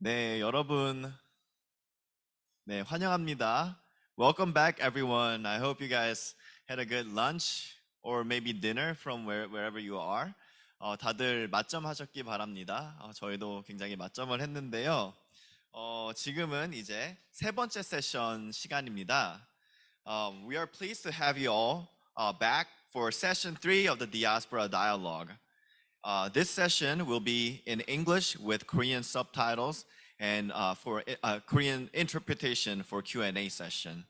네, 여러분, 네, 환영합니다. Welcome back, everyone. I hope you guys had a good lunch or maybe dinner from wherever you are. 다들 맛점 하셨기 바랍니다. 저희도 굉장히 맛점을 했는데요. 지금은 이제 세 번째 세션 시간입니다. We are pleased to have you all back for session 3 of the Diaspora Dialogue. This session will be in English with Korean subtitles and for Korean interpretation for Q&A session.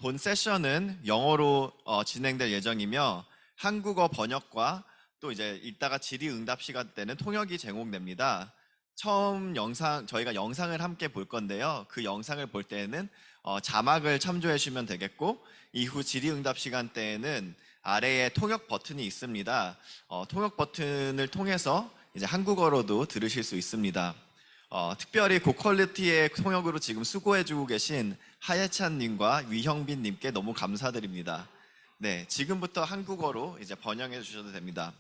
본 세션은 영어로 진행될 예정이며 한국어 번역과 또 이제 이따가 질의응답 시간 때는 통역이 제공됩니다. 처음 저희가 영상을 함께 볼 건데요. 그 영상을 볼 때에는 자막을 참조해 주시면 되겠고, 이후 질의응답 시간 때에는 아래에 통역 버튼이 있습니다. 통역 버튼을 통해서 이제 한국어로도 들으실 수 있습니다. 특별히 고퀄리티의 통역으로 지금 수고해주고 계신 하예찬님과 위형빈님께 너무 감사드립니다. 네, 지금부터 한국어로 이제 번역해 주셔도 됩니다.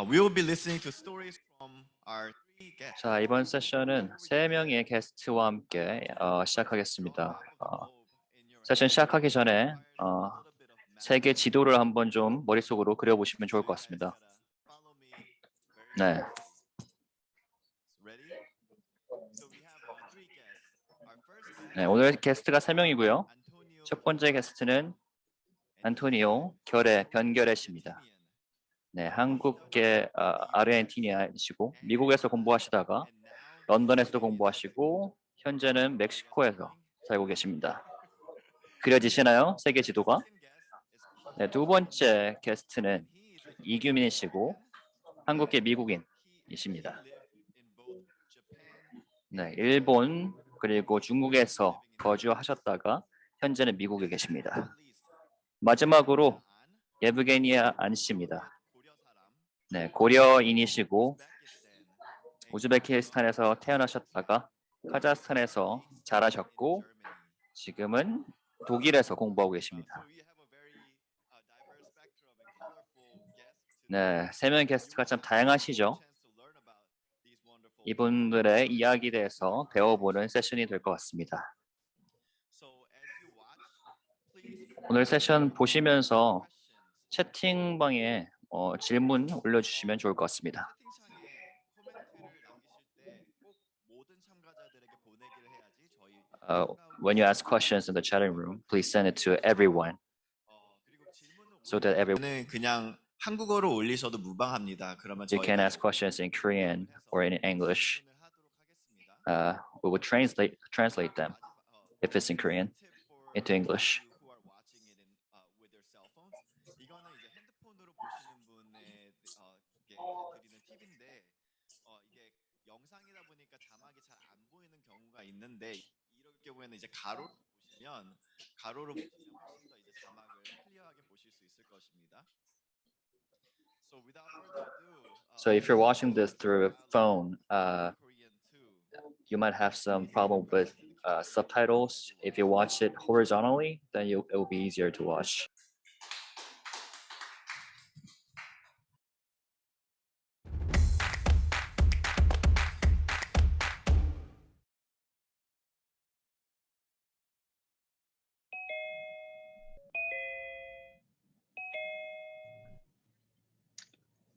We will be listening to stories from our three guests. 자, 이번 세션은 3명의 게스트와 함께 시작하겠습니다. 세션 시작하기 전에 세계 지도를 한번 좀 머릿속으로 그려보시면 좋을 것 같습니다. 네. 네, 오늘 게스트가 3명이고요. 첫 번째 게스트는 안토니오 변결의 씨입니다. 네, 한국계 아르헨티나이시고 미국에서 공부하시다가 런던에서도 공부하시고 현재는 멕시코에서 살고 계십니다. 그려지시나요? 세계 지도가? 네, 두 번째 게스트는 이규민 씨고 한국계 미국인이십니다. 네, 일본 그리고 중국에서 거주하셨다가 현재는 미국에 계십니다. 마지막으로 예브게니아 안 씨입니다. 네, 고려인이시고 우즈베키스탄에서 태어나셨다가 카자흐스탄에서 자라셨고 지금은 독일에서 공부하고 계십니다. 네, 3명 게스트가 참 다양하시죠? 이분들의 이야기에 대해서 배워보는 세션이 될 것 같습니다. 오늘 세션 보시면서 채팅방에 질문 올려주시면 좋을 것 같습니다. When you ask questions in the chatting room, please send it to everyone, so that everyone. 그냥 한국어로 올리셔도 무방합니다. 그러면 You can ask questions in Korean or in English. We will translate them if it's in Korean into English. 이거는 이제 핸드폰으로 보시는 분에게 드리는 팁인데 이게 영상이다 보니까 자막이 잘 안 보이는 경우가 있는데 이럴 경우에는 이제 가로로 보시면 훨씬 더 이제 자막을 클리어하게 보실 수 있을 것입니다. So if you're watching this through a phone, you might have some problem with subtitles. If you watch it horizontally, then it will be easier to watch.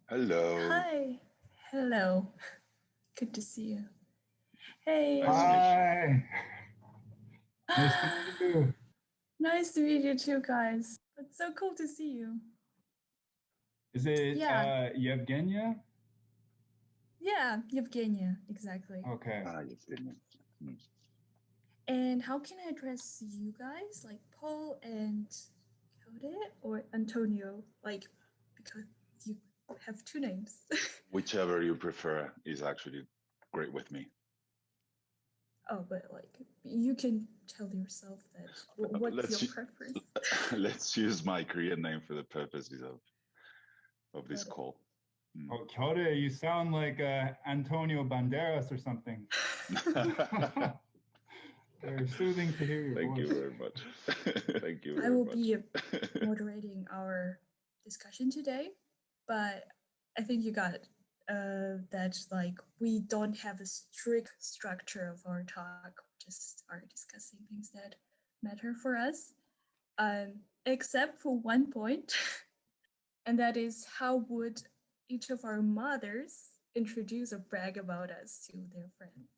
Hello. Hi. Hello. Good to see you. Hey. Hi. Nice to meet you. Nice to meet you too, guys. It's so cool to see you. Is it Yeah. Yevgenia? Yeah, Yevgenia, exactly. Okay. Yevgenia. And how can I address you guys? Like Paul and KOTE or Antonio? Like, because you have two names. Whichever you prefer is actually great with me. Oh, but like you can tell yourself that. What's your preference? Let's use my Korean name for the purposes of this call. Oh, KOTE, you sound like Antonio Banderas or something. Very soothing to hear your Thank voice. you very much. Thank you very I will much. be moderating our discussion today, but I think you got that like we don't have a strict structure of our talk, just are discussing things that matter for us, except for one point, and that is how would each of our mothers introduce or brag about us to their friends.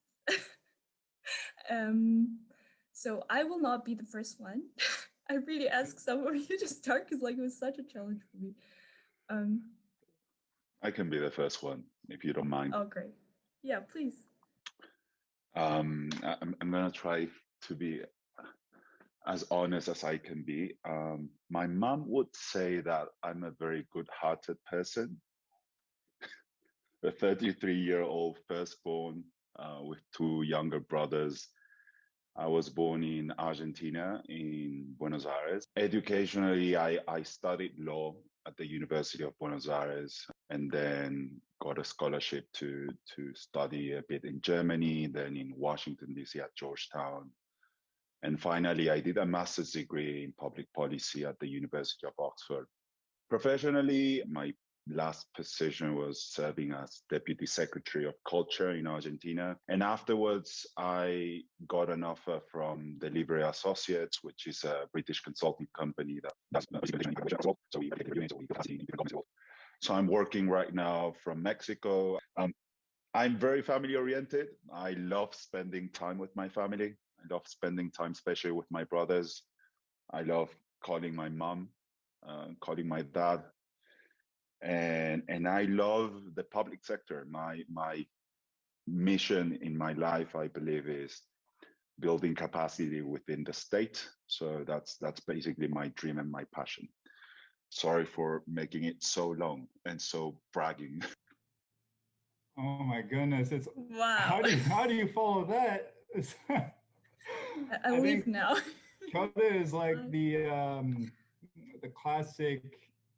So I will not be the first one. I really asked some of you to start because like it was such a challenge for me. I can be the first one if you don't mind. Oh, great. Yeah, please. I'm gonna try to be as honest as I can be. My mom would say that I'm a very good-hearted person. A 33-year-old firstborn with two younger brothers. I was born in Argentina, in Buenos Aires. Educationally, I studied law at the University of Buenos Aires and then got a scholarship to study a bit in Germany, then in Washington, D.C. at Georgetown. And finally, I did a master's degree in public policy at the University of Oxford. Professionally, my last position was serving as Deputy Secretary of Culture in Argentina. And afterwards, I got an offer from Delivery Associates, which is a British consulting company that does as well. So I'm working right now from Mexico. I'm very family oriented. I love spending time with my family. I love spending time, especially with my brothers. I love calling my mom, calling my dad. And I love the public sector. My mission in my life, I believe, is building capacity within the state. So that's basically my dream and my passion. Sorry for making it so long and so bragging. Oh my goodness! It's Wow. how do you follow that? I leave now. KOTE is like the classic.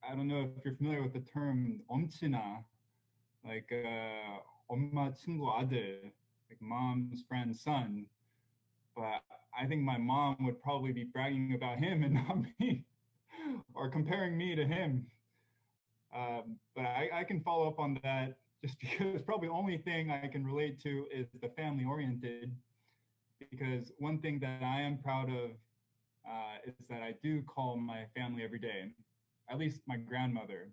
I don't know if you're familiar with the term 엄친아, like 엄마 친구 아들, like mom's friend's son. But I think my mom would probably be bragging about him and not me, or comparing me to him. But I can follow up on that just because probably the only thing I can relate to is the family oriented. Because one thing that I am proud of is that I do call my family every day, at least my grandmother,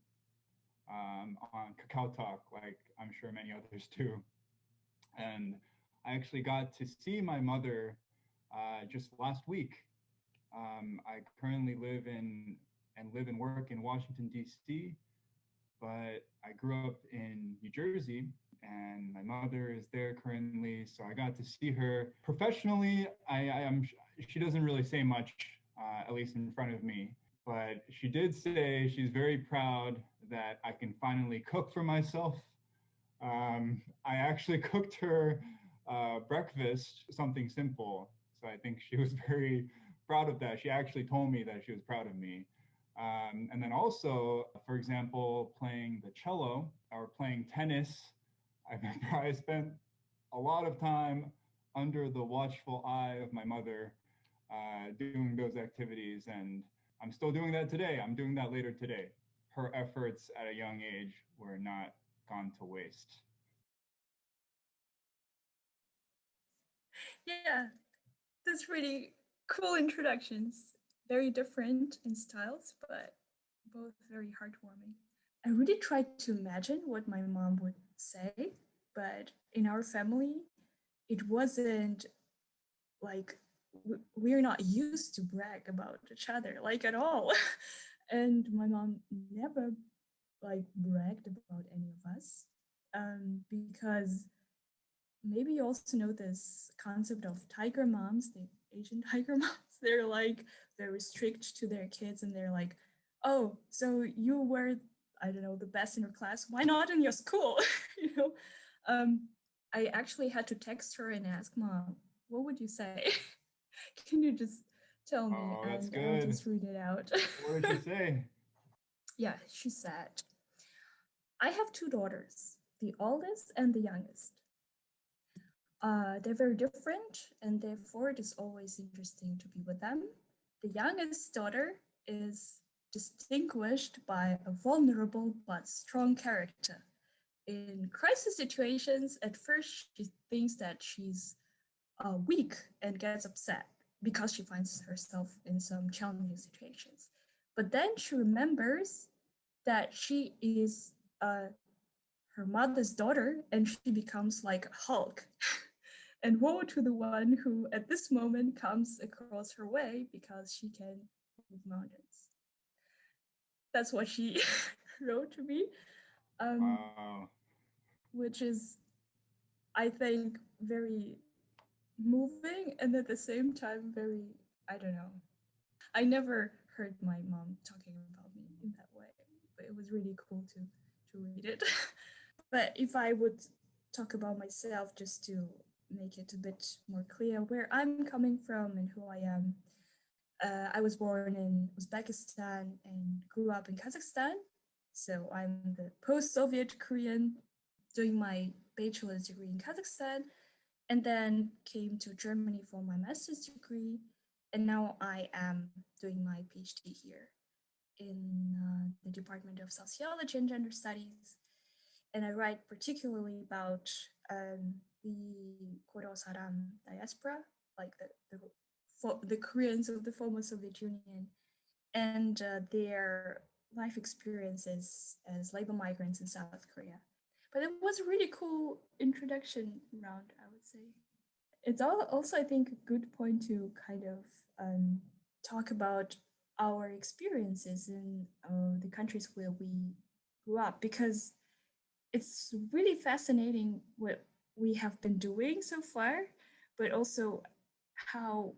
on Kakao Talk, like I'm sure many others do. And I actually got to see my mother just last week. I currently live and work in Washington, D.C., but I grew up in New Jersey, and my mother is there currently. So I got to see her professionally. She doesn't really say much, at least in front of me, but she did say she's very proud that I can finally cook for myself. I actually cooked her breakfast, something simple. So I think she was very proud of that. She actually told me that she was proud of me. And then also, for example, playing the cello or playing tennis, I remember I spent a lot of time under the watchful eye of my mother doing those activities. And I'm still doing that today. I'm doing that later today. Her efforts at a young age were not gone to waste. Yeah, that's really cool introductions. Very different in styles, but both very heartwarming. I really tried to imagine what my mom would say, but in our family, it wasn't like we're not used to brag about each other, like at all. And my mom never like bragged about any of us, because maybe you also know this concept of tiger moms, the Asian tiger moms. They're like very strict to their kids, and they're like, oh, so you were, I don't know, the best in your class, why not in your school? You know, I actually had to text her and ask, Mom, what would you say? Can you just tell me? Oh, that's and I'll good. just read it out. What did she say? Yeah, she said, I have two daughters, the oldest and the youngest. They're very different, and therefore it is always interesting to be with them. The youngest daughter is distinguished by a vulnerable but strong character, in crisis situations, at first she thinks that she's weak and gets upset because she finds herself in some challenging situations. But then she remembers that she is her mother's daughter, and she becomes like Hulk. And woe to the one who at this moment comes across her way because she can move mountains. That's what she wrote to me. Wow. Which is, I think, very moving and at the same time very, I don't know. I never heard my mom talking about me in that way, but it was really cool to read it. But if I would talk about myself just to make it a bit more clear where I'm coming from and who I am, I was born in Uzbekistan and grew up in Kazakhstan. So I'm the post-Soviet Korean doing my bachelor's degree in Kazakhstan, and then came to Germany for my master's degree. And now I am doing my PhD here in the Department of Sociology and Gender Studies. And I write particularly about the Koro Saram diaspora, like the Koreans of the former Soviet Union, and their life experiences as labor migrants in South Korea. But it was a really cool introduction round, I would say. It's also, I think, a good point to kind of talk about our experiences in the countries where we grew up, because it's really fascinating what we have been doing so far, but also how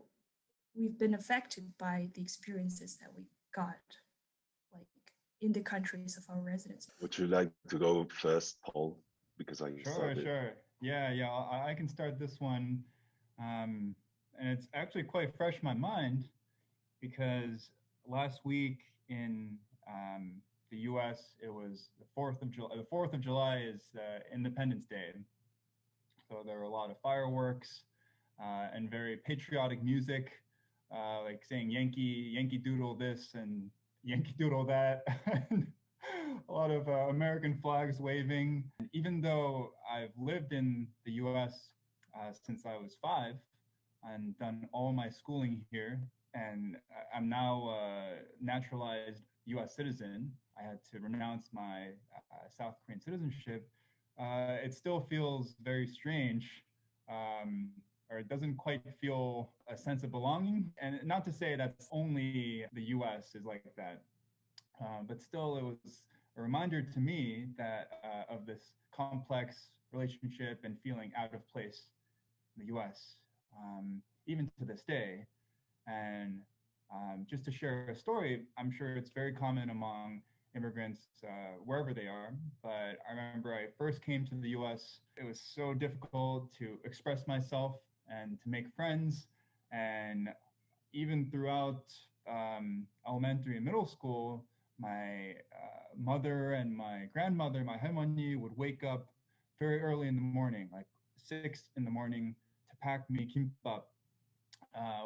we've been affected by the experiences that we got, like in the countries of our residence. Would you like to go first, Paul? Because I Sure, started. sure. Yeah, I can start this one. And it's actually quite fresh in my mind because last week in the US, it was the 4th of July. The 4th of July is Independence Day. So there were a lot of fireworks and very patriotic music, like saying Yankee Doodle this and Yankee Doodle that. A lot of American flags waving. Even though I've lived in the US since I was 5 and done all my schooling here, and I'm now a naturalized US citizen, I had to renounce my South Korean citizenship. It still feels very strange, or it doesn't quite feel a sense of belonging. And not to say that's only the US is like that, but still it was a reminder to me that of this complex relationship and feeling out of place in the US, even to this day. And just to share a story, I'm sure it's very common among immigrants wherever they are. But I remember I first came to the US, it was so difficult to express myself and to make friends. And even throughout elementary and middle school, my mother and my grandmother, my halmoni, would wake up very early in the morning, like 6 in the morning, to pack me kimbap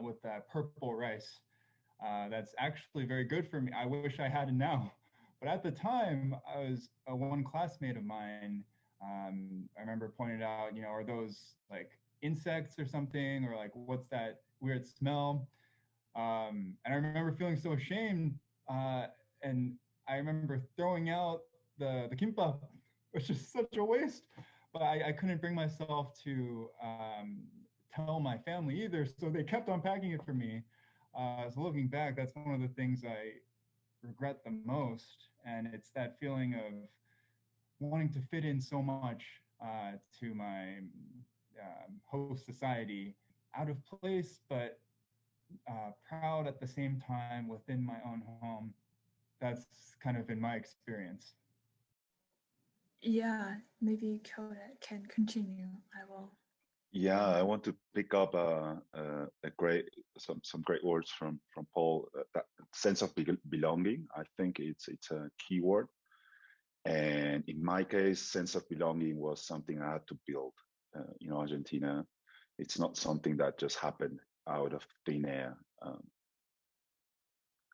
with that purple rice. That's actually very good for me. I wish I had it now. But at the time, I was one classmate of mine. I remember pointed out, are those like insects or something, or like what's that weird smell? And I remember feeling so ashamed, and I remember throwing out the kimbap, which is such a waste. But I couldn't bring myself to tell my family either, so they kept on packing it for me. So looking back, that's one of the things I regret the most, and it's that feeling of wanting to fit in so much to my host society, out of place, but proud at the same time within my own home. That's kind of been my experience. Yeah, maybe KOTE can continue. I will. Yeah, I want to pick up some great words from Paul. That sense of belonging, I think it's a key word. And in my case, sense of belonging was something I had to build. Argentina, it's not something that just happened out of thin air.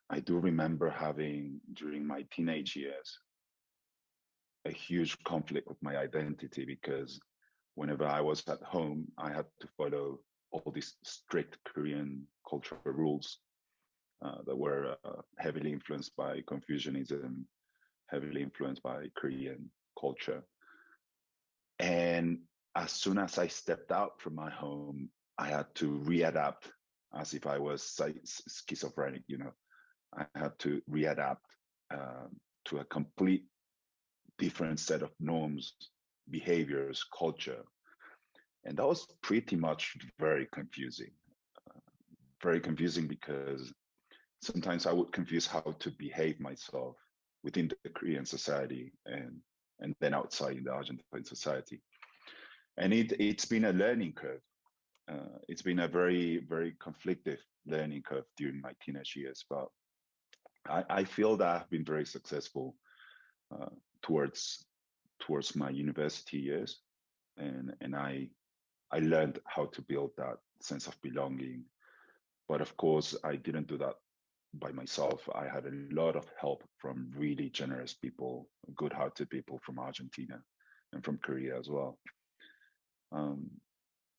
I do remember having, during my teenage years, a huge conflict with my identity, because whenever I was at home, I had to follow all these strict Korean cultural rules that were heavily influenced by Confucianism, heavily influenced by Korean culture. And as soon as I stepped out from my home, I had to readapt as if I was schizophrenic, you know. I had to readapt to a complete different set of norms, behaviors, culture. And that was pretty much very confusing. Very confusing because sometimes I would confuse how to behave myself within the Korean society and then outside in the Argentine society. And it's been a learning curve. It's been a very, very conflictive learning curve during my teenage years, but I feel that I've been very successful towards my university years, and I learned how to build that sense of belonging. But of course, I didn't do that by myself. I had a lot of help from really generous people, good-hearted people from Argentina and from Korea as well.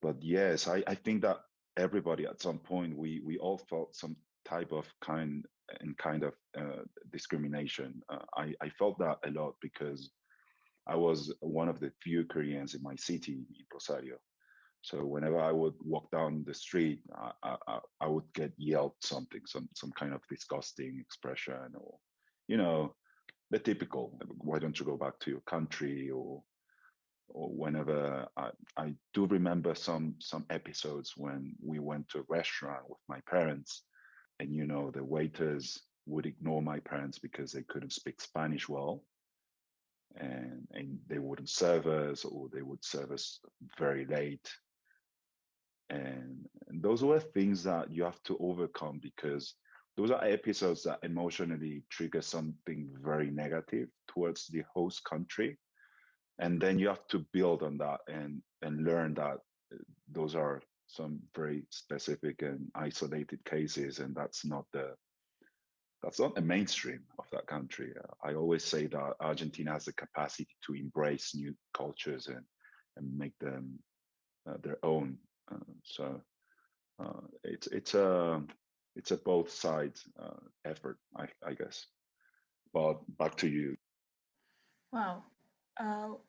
But yes, I think that everybody at some point, we all felt some type of kind of discrimination. I felt that a lot because I was one of the few Koreans in my city, in Rosario. So whenever I would walk down the street, I would get yelled something, some kind of disgusting expression, or, you know, the typical, why don't you go back to your country, or whenever I do remember some episodes when we went to a restaurant with my parents, and, you know, the waiters would ignore my parents because they couldn't speak Spanish well, and they wouldn't serve us, or they would serve us very late. And those were things that you have to overcome, because those are episodes that emotionally trigger something very negative towards the host country. And then you have to build on that and learn that those are some very specific and isolated cases, and that's not the mainstream of that country. I always say that Argentina has the capacity to embrace new cultures and make them their own. So it's a both sides effort, I guess. But back to you. Wow,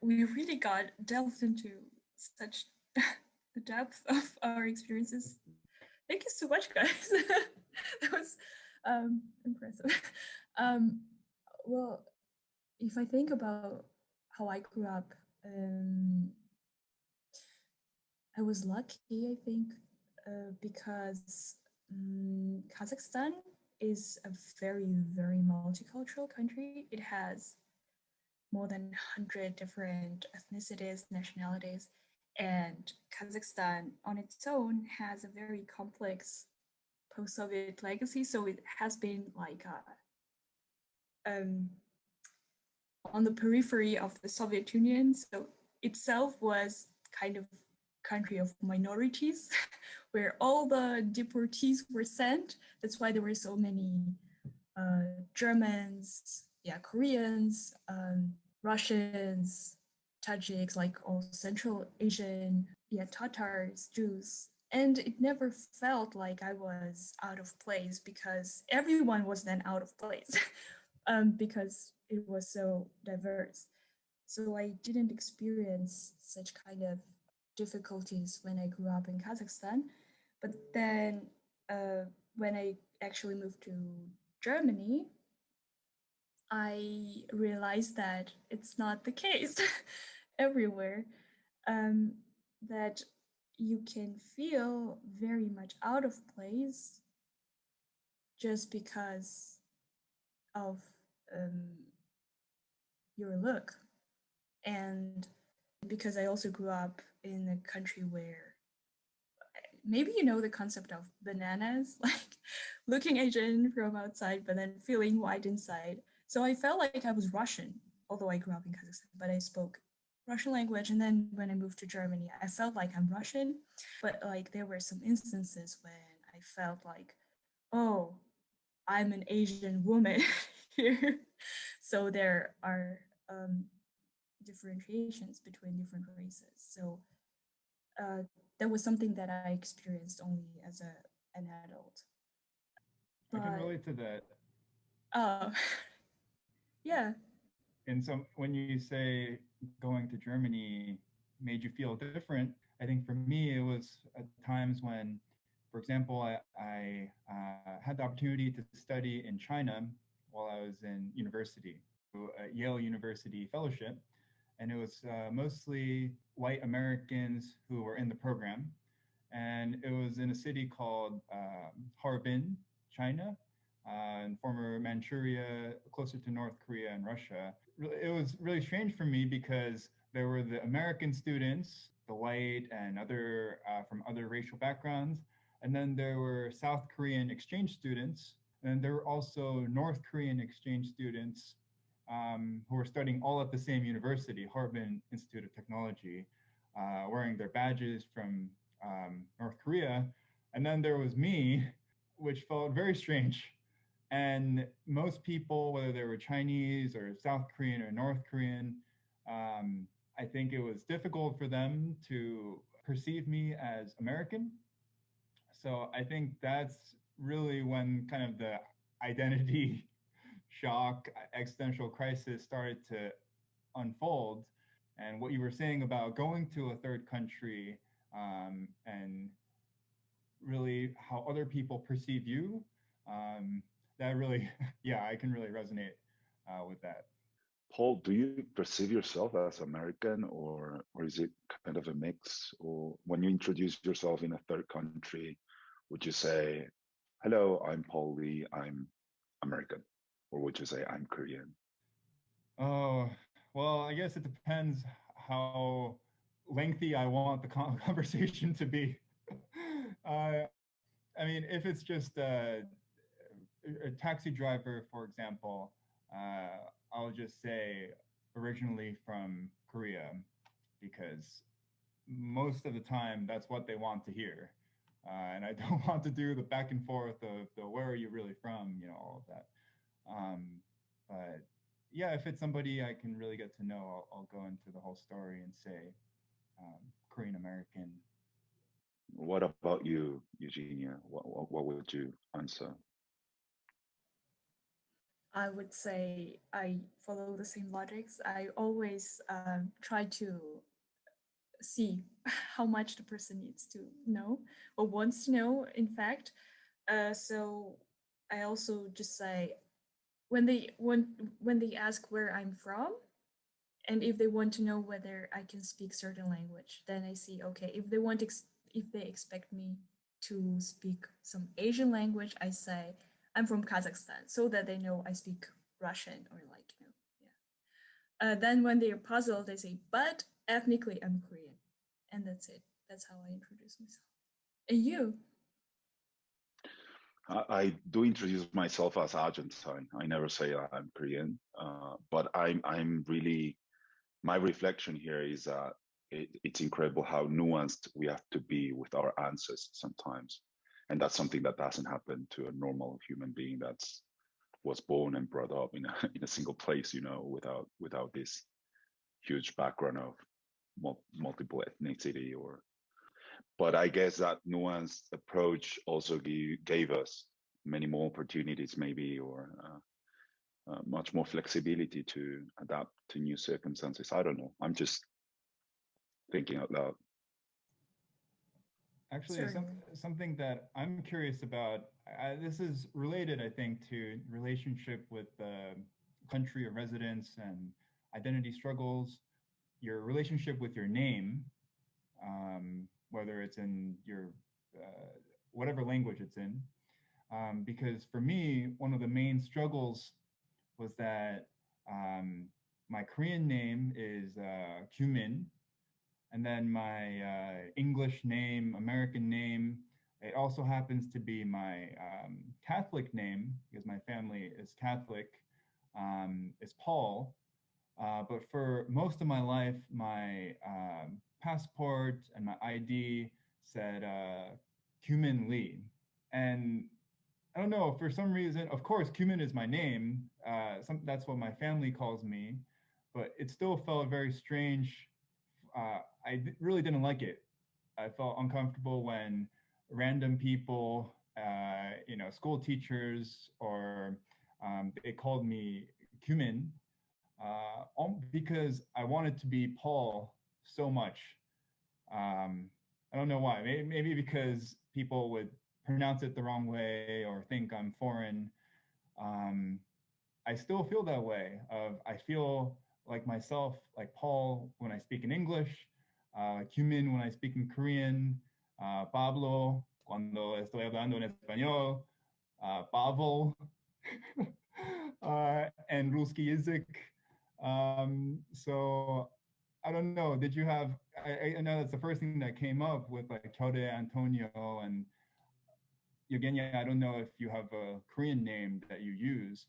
we really got delved into such the depth of our experiences. Thank you so much, guys. That was impressive. Well, if I think about how I grew up, I was lucky, I think, because Kazakhstan is a very, very multicultural country. It has more than 100 different ethnicities, nationalities, and Kazakhstan on its own has a very complex post-Soviet legacy. So it has been like on the periphery of the Soviet Union. So itself was kind of country of minorities where all the deportees were sent. That's why there were so many Germans, Koreans, Russians, Tajiks, like all Central Asian, Tatars, Jews. And it never felt like I was out of place, because everyone was then out of place because it was so diverse. So I didn't experience such kind of difficulties when I grew up in Kazakhstan. But then when I actually moved to Germany, I realized that it's not the case everywhere, that you can feel very much out of place just because of your look. And because I also grew up in a country where maybe you know the concept of bananas, like looking Asian from outside, but then feeling white inside. So I felt like I was Russian, although I grew up in Kazakhstan, but I spoke Russian language. And then when I moved to Germany, I felt like I'm Russian, but like there were some instances when I felt like, oh, I'm an Asian woman here. So there are differentiations between different races. So that was something that I experienced only as an adult. I can But- relate to that. Oh, yeah. And so when you say going to Germany made you feel different, I think for me it was at times when, for example, I had the opportunity to study in China while I was in university, at Yale University Fellowship, and it was mostly white Americans who were in the program, and it was in a city called Harbin, China, in former Manchuria, closer to North Korea and Russia. It was really strange for me because there were the American students, the white and other from other racial backgrounds, and then there were South Korean exchange students, and there were also North Korean exchange students who were studying all at the same university, Harbin Institute of Technology, wearing their badges from North Korea. And then there was me, which felt very strange. And most people, whether they were Chinese or South Korean or North Korean, I think it was difficult for them to perceive me as American. So I think that's really when kind of the identity shock, existential crisis started to unfold. And what you were saying about going to a third country and really how other people perceive you, that really, yeah, I can really resonate with that. Paul, do you perceive yourself as American, or is it kind of a mix? Or when you introduce yourself in a third country, would you say, "Hello, I'm Paul Lee, I'm American," or would you say, "I'm Korean"? Oh, well, I guess it depends how lengthy I want the conversation to be. I mean, if it's just a taxi driver, for example, I'll just say originally from Korea, because most of the time that's what they want to hear. And I don't want to do the back and forth of the where are you really from, you know, all of that. But yeah, if it's somebody I can really get to know, I'll go into the whole story and say Korean American. What about you, Eugenia? What would you answer? I would say I follow the same logics. I always try to see how much the person needs to know or wants to know, in fact. So I also just say when they ask where I'm from, and if they want to know whether I can speak certain language, then I see, okay, if they expect me to speak some Asian language, I say I'm from Kazakhstan, so that they know I speak Russian or like, you know, yeah. Then when they're puzzled, they say, but ethnically I'm Korean, and that's it. That's how I introduce myself. And you? I do introduce myself as Argentine. I never say I'm Korean, but I'm really, my reflection here is that it's incredible how nuanced we have to be with our answers sometimes. And that's something that doesn't happen to a normal human being that's was born and brought up in a single place, you know, without this huge background of multiple ethnicity. But I guess that nuanced approach also gave us many more opportunities, maybe, or much more flexibility to adapt to new circumstances. I don't know. I'm just thinking out loud. Actually, something that I'm curious about, this is related, I think, to relationship with the country of residence and identity struggles, your relationship with your name, whether it's in your, whatever language it's in. Because for me, one of the main struggles was that my Korean name is Kyumin, and then my English name, American name, it also happens to be my Catholic name, because my family is Catholic, is Paul. But for most of my life, my passport and my ID said Kyumin Lee. And I don't know, for some reason, of course, Kyumin is my name. That's what my family calls me. but it still felt very strange. Really didn't like it. I felt uncomfortable when random people, school teachers, or they called me Cumin, because I wanted to be Paul so much. I don't know why. Maybe because people would pronounce it the wrong way or think I'm foreign. I still feel that way. I feel like myself, like Paul when I speak in English, Cumin when I speak in Korean, Pablo cuando estoy hablando en español, Pavel, and Ruski Язык. So I don't know. Did you have? I know that's the first thing that came up with like KOTE, Antonio, and Eugenia. I don't know if you have a Korean name that you use,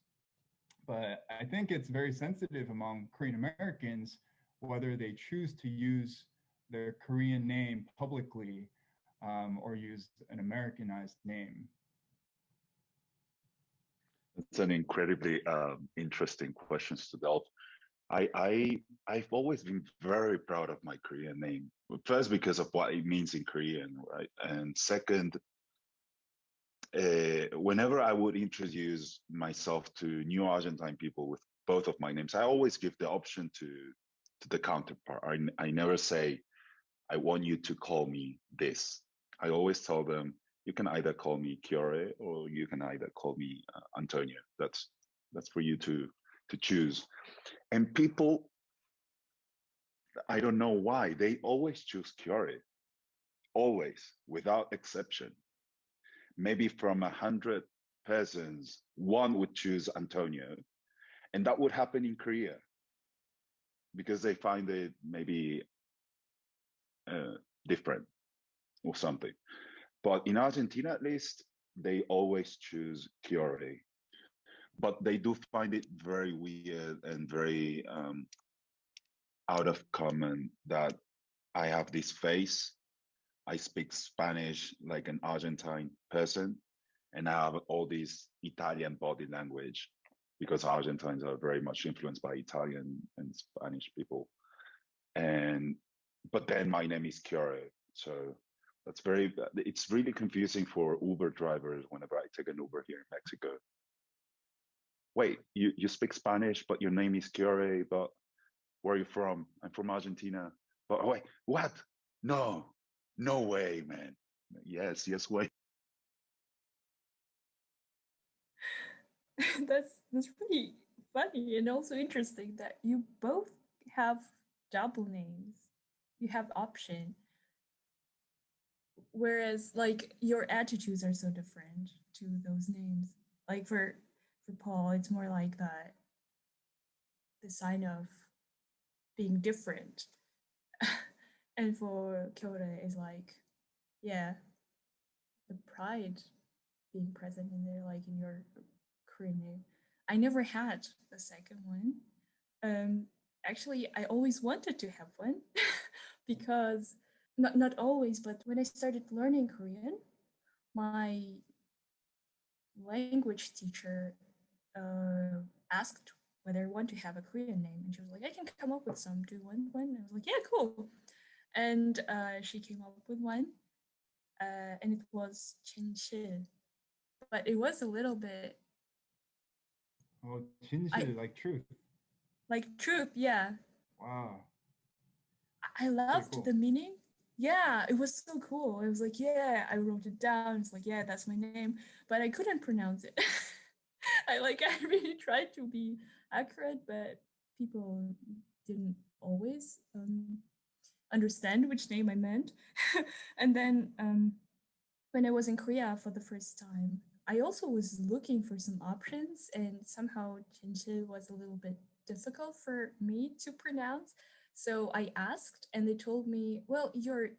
but I think it's very sensitive among Korean Americans whether they choose to use their Korean name publicly or use an Americanized name. It's an incredibly interesting question to delve. I've always been very proud of my Korean name. First, because of what it means in Korean, right? And second, whenever I would introduce myself to new Argentine people with both of my names, I always give the option to the counterpart. I never say, I want you to call me this. I always tell them, you can either call me Kiore or you can either call me Antonio. That's for you to choose. And people, I don't know why, they always choose Kiore. Always, without exception. Maybe from 100 persons, one would choose Antonio. And that would happen in Korea because they find it maybe different or something. But in Argentina, at least, they always choose Kiore. But they do find it very weird and very out of common that I have this face. I speak Spanish like an Argentine person, and I have all this Italian body language because Argentines are very much influenced by Italian and Spanish people. But then my name is Kiore, so it's really confusing for Uber drivers whenever I take an Uber here in Mexico. Wait, you speak Spanish, but your name is Kiore, but where are you from? I'm from Argentina. But wait, what? No way, man. Yes, wait. That's pretty funny and also interesting that you both have double names. You have option. Whereas like your attitudes are so different to those names. Like for Paul, it's more like that the sign of being different. And for KOTE is like, yeah, the pride being present in there, like in your Korean name. I never had the second one. Actually, I always wanted to have one because not always, but when I started learning Korean, my language teacher asked whether I want to have a Korean name, and she was like, "I can come up with some. Do you want one?" And I was like, "Yeah, cool." And she came up with one, and it was Chin, but it was a little bit. Oh, Chinshi, like truth. Like truth, yeah. Wow. I loved cool. the meaning. Yeah, it was so cool. It was like, yeah, I wrote it down. It's like, yeah, that's my name, but I couldn't pronounce it. I really tried to be accurate, but people didn't always understand which name I meant. And then when I was in Korea for the first time, I also was looking for some options, and somehow Chinche was a little bit difficult for me to pronounce. So I asked, and they told me, well, you're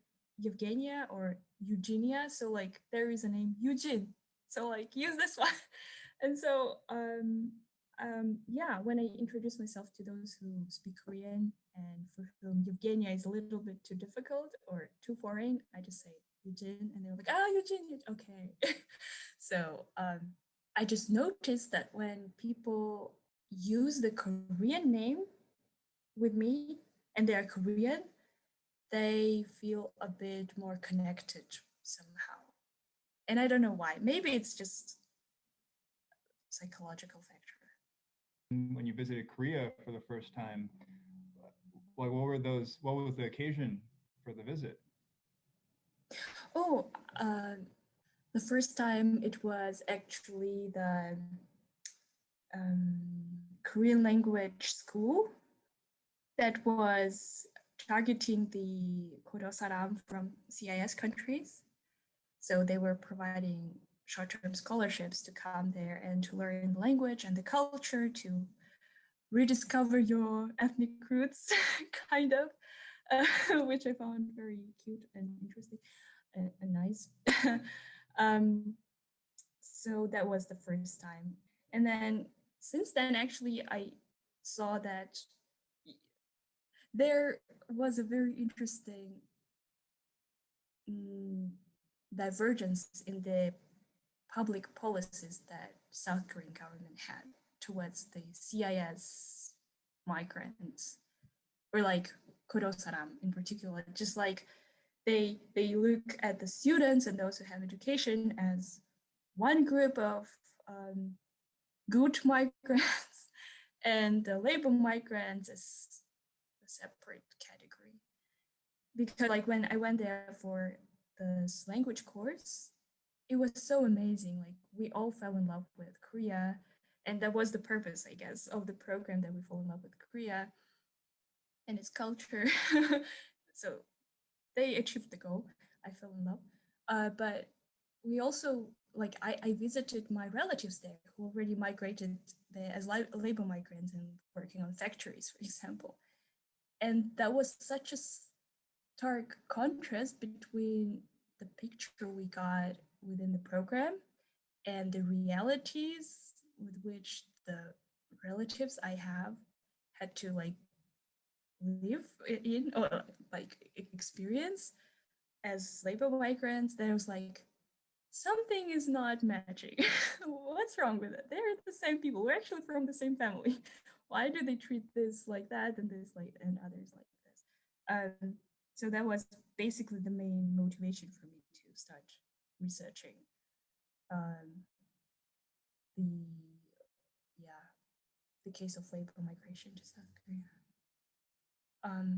Evgenia or Eugenia, so like there is a name Eugene, so like use this one. And so yeah, when I introduce myself to those who speak Korean and for whom Evgenia is a little bit too difficult or too foreign, I just say Eugene, and they're like, "Ah, Eugene, okay." So I just noticed that when people use the Korean name with me and they're Korean, they feel a bit more connected somehow. And I don't know why. Maybe it's just psychological factor. When you visited Korea for the first time, like what was the occasion for the visit? Oh, the first time it was actually the Korean language school that was targeting the Korea saram from CIS countries. So they were providing short-term scholarships to come there and to learn the language and the culture, to rediscover your ethnic roots, kind of, which I found very cute and interesting and nice. So that was the first time. And then since then, actually, I saw that there was a very interesting divergence in the public policies that South Korean government had towards the CIS migrants, or like Kodo Saram in particular. Just like they look at the students and those who have education as one group of good migrants and the labor migrants as a separate category. Because like when I went there for this language course, it was so amazing. Like we all fell in love with Korea, and that was the purpose, I guess, of the program, that we fall in love with Korea and its culture. So they achieved the goal. I fell in love. But we also, like, I visited my relatives there who already migrated there as labor migrants and working on factories, for example. And that was such a stark contrast between the picture we got within the program and the realities with which the relatives I have had to like live in, or like experience as labor migrants. That was like, something is not matching. What's wrong with it? They're the same people. We're actually from the same family. Why do they treat this like that and this like and others like this? So that was basically the main motivation for me to start researching the case of labor migration to South Korea.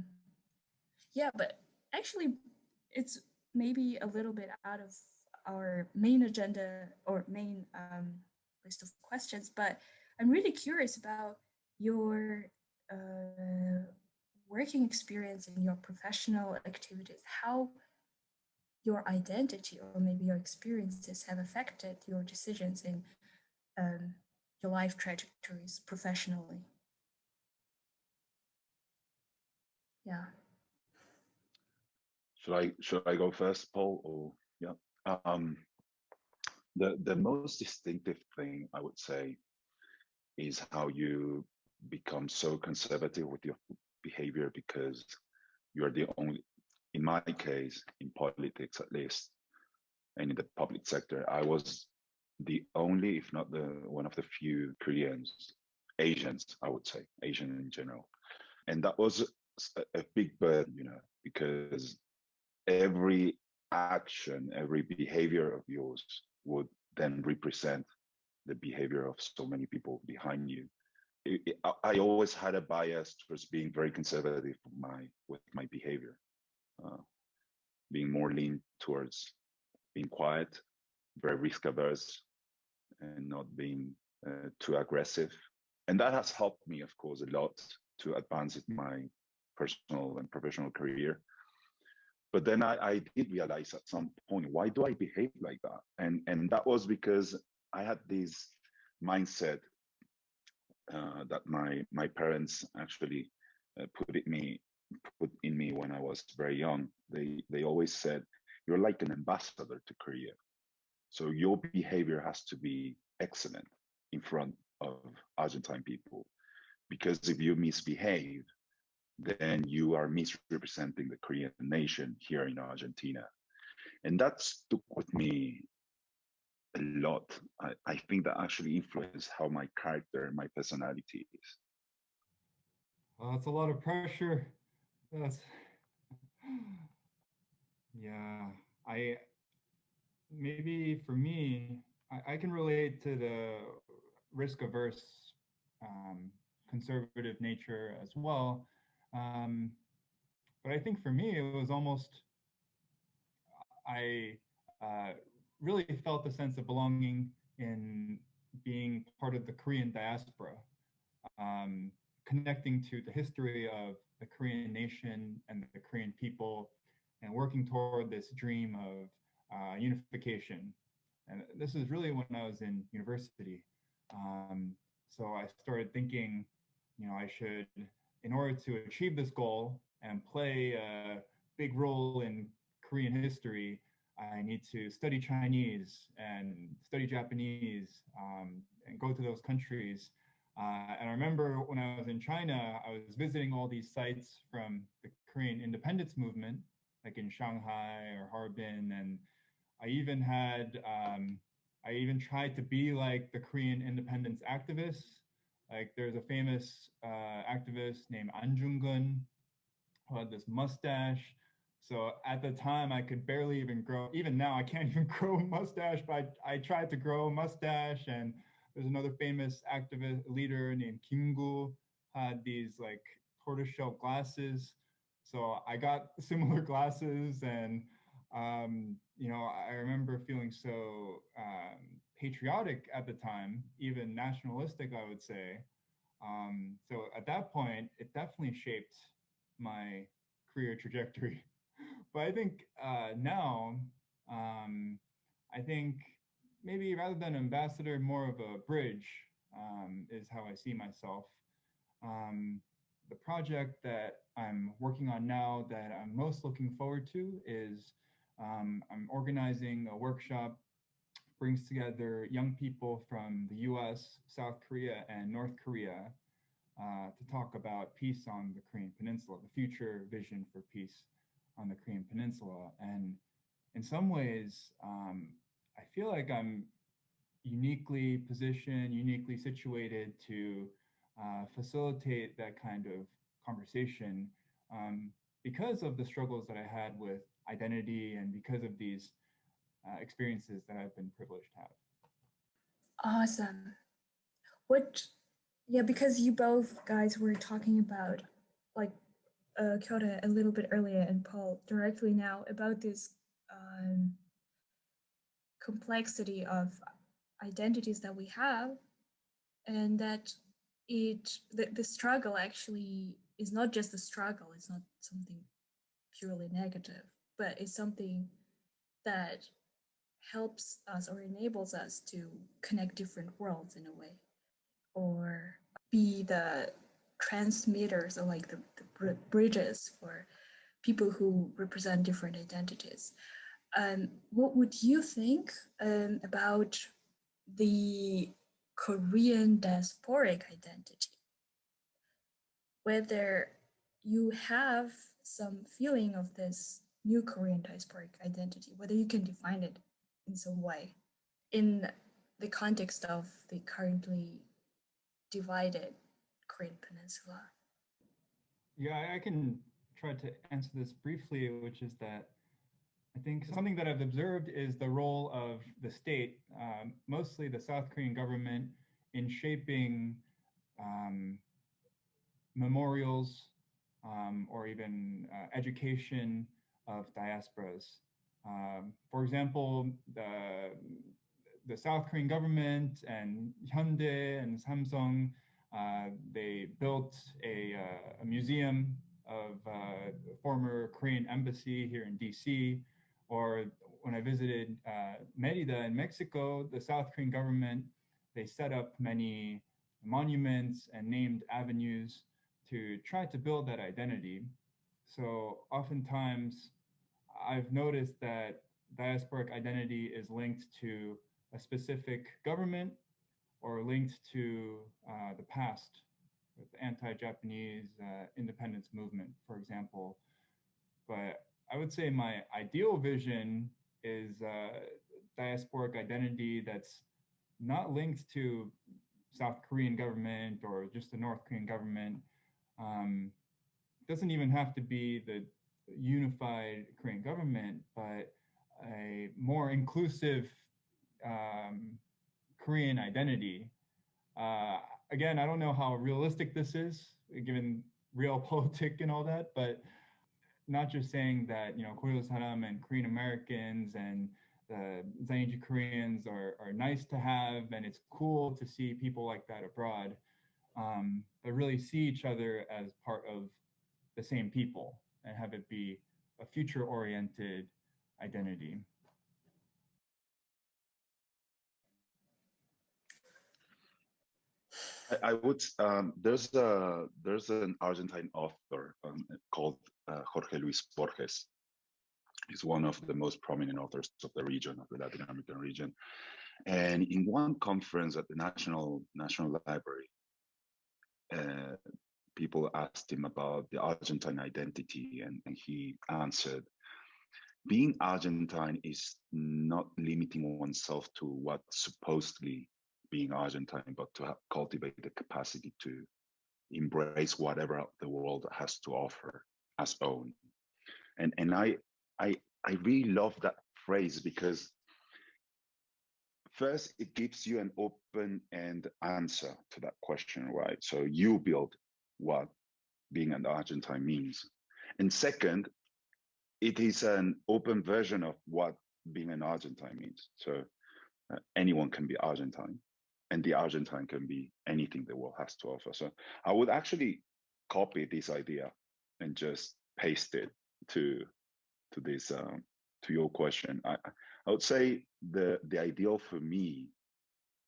Yeah, but actually, it's maybe a little bit out of our main agenda or main list of questions, but I'm really curious about your working experience and your professional activities, how your identity or maybe your experiences have affected your decisions in your life trajectories professionally. Yeah. Should I go first, Paul? Or yeah. The most distinctive thing I would say is how you become so conservative with your behavior, because you're the only, in my case, in politics at least, and in the public sector, I was the only, if not the one of the few Koreans, Asians, I would say, Asian in general. And that was a big burden, because every action, every behavior of yours would then represent the behavior of so many people behind you. I always had a bias towards being very conservative with my behavior, being more lean towards being quiet, very risk averse, and not being too aggressive. And that has helped me, of course, a lot to advance in my personal and professional career. But then I did realize at some point, why do I behave like that? And that was because I had this mindset that my parents actually put in me when I was very young. They always said, you're like an ambassador to Korea. So your behavior has to be excellent in front of Argentine people, because if you misbehave, then you are misrepresenting the Korean nation here in Argentina. And that stuck with me a lot. I think that actually influenced how my character and my personality is. That's a lot of pressure. That's yeah. I maybe for me, I can relate to the risk averse, conservative nature as well. Um, but I think for me, it was almost I really felt a sense of belonging in being part of the Korean diaspora, um, connecting to the history of the Korean nation and the Korean people, and working toward this dream of unification. And this is really when I was in university. So I started thinking, I should, in order to achieve this goal and play a big role in Korean history, I need to study Chinese and study Japanese, and go to those countries. And I remember when I was in China, I was visiting all these sites from the Korean independence movement, like in Shanghai or Harbin, and I even had I even tried to be like the Korean independence activists. Like there's a famous activist named An Jung-gun who had this mustache. So at the time, I could barely even grow. Even now, I can't even grow a mustache. But I tried to grow a mustache. And there's another famous activist leader named Kim Gu had these like tortoiseshell glasses. So I got similar glasses, and I remember feeling so patriotic at the time, even nationalistic, I would say. So at that point, it definitely shaped my career trajectory. But I think now, I think maybe rather than ambassador, more of a bridge is how I see myself. Um, the project that I'm working on now that I'm most looking forward to is I'm organizing a workshop, brings together young people from the US, South Korea, and North Korea to talk about peace on the Korean Peninsula, the future vision for peace on the Korean Peninsula. And in some ways, I feel like I'm uniquely positioned, uniquely situated to facilitate that kind of conversation because of the struggles that I had with identity and because of these experiences that I've been privileged to have. Awesome. What, yeah, because you both guys were talking about like KOTE a little bit earlier and Paul directly now about this complexity of identities that we have, and that the struggle actually is not just a struggle, it's not something purely negative, but it's something that helps us or enables us to connect different worlds in a way, or be the transmitters or like the bridges for people who represent different identities. What would you think about the Korean diasporic identity? Whether you have some feeling of this new Korean diasporic identity, whether you can define it in some way in the context of the currently divided Korean Peninsula. Yeah, I can try to answer this briefly, which is that I think something that I've observed is the role of the state, mostly the South Korean government, in shaping memorials or even education of diasporas. For example, the South Korean government and Hyundai and Samsung, they built a museum of former Korean embassy here in DC. Or when I visited Merida in Mexico, the South Korean government, they set up many monuments and named avenues to try to build that identity. So oftentimes I've noticed that diasporic identity is linked to a specific government or linked to the past, with the anti-Japanese independence movement, for example. But I would say my ideal vision is diasporic identity that's not linked to South Korean government or just the North Korean government, Doesn't even have to be the unified Korean government, but a more inclusive Korean identity. Again, I don't know how realistic this is, given real politics and all that, but not just saying that, you know, Korea Saram and Korean Americans and Zainichi Koreans are nice to have, and it's cool to see people like that abroad, but really see each other as part of the same people and have it be a future-oriented identity. I would. There's an Argentine author called Jorge Luis Borges. He's one of the most prominent authors of the region, of the Latin American region. And in one conference at the National Library, people asked him about the Argentine identity, and he answered, being Argentine is not limiting oneself to what's supposedly being Argentine, but to cultivate the capacity to embrace whatever the world has to offer as own. And I really love that phrase, because first it gives you an open-end answer to that question, right? So you build what being an Argentine means. And second, it is an open version of what being an Argentine means. So anyone can be Argentine, and the Argentine can be anything the world has to offer. So I would actually copy this idea and just paste it to this to your question. I would say the ideal for me,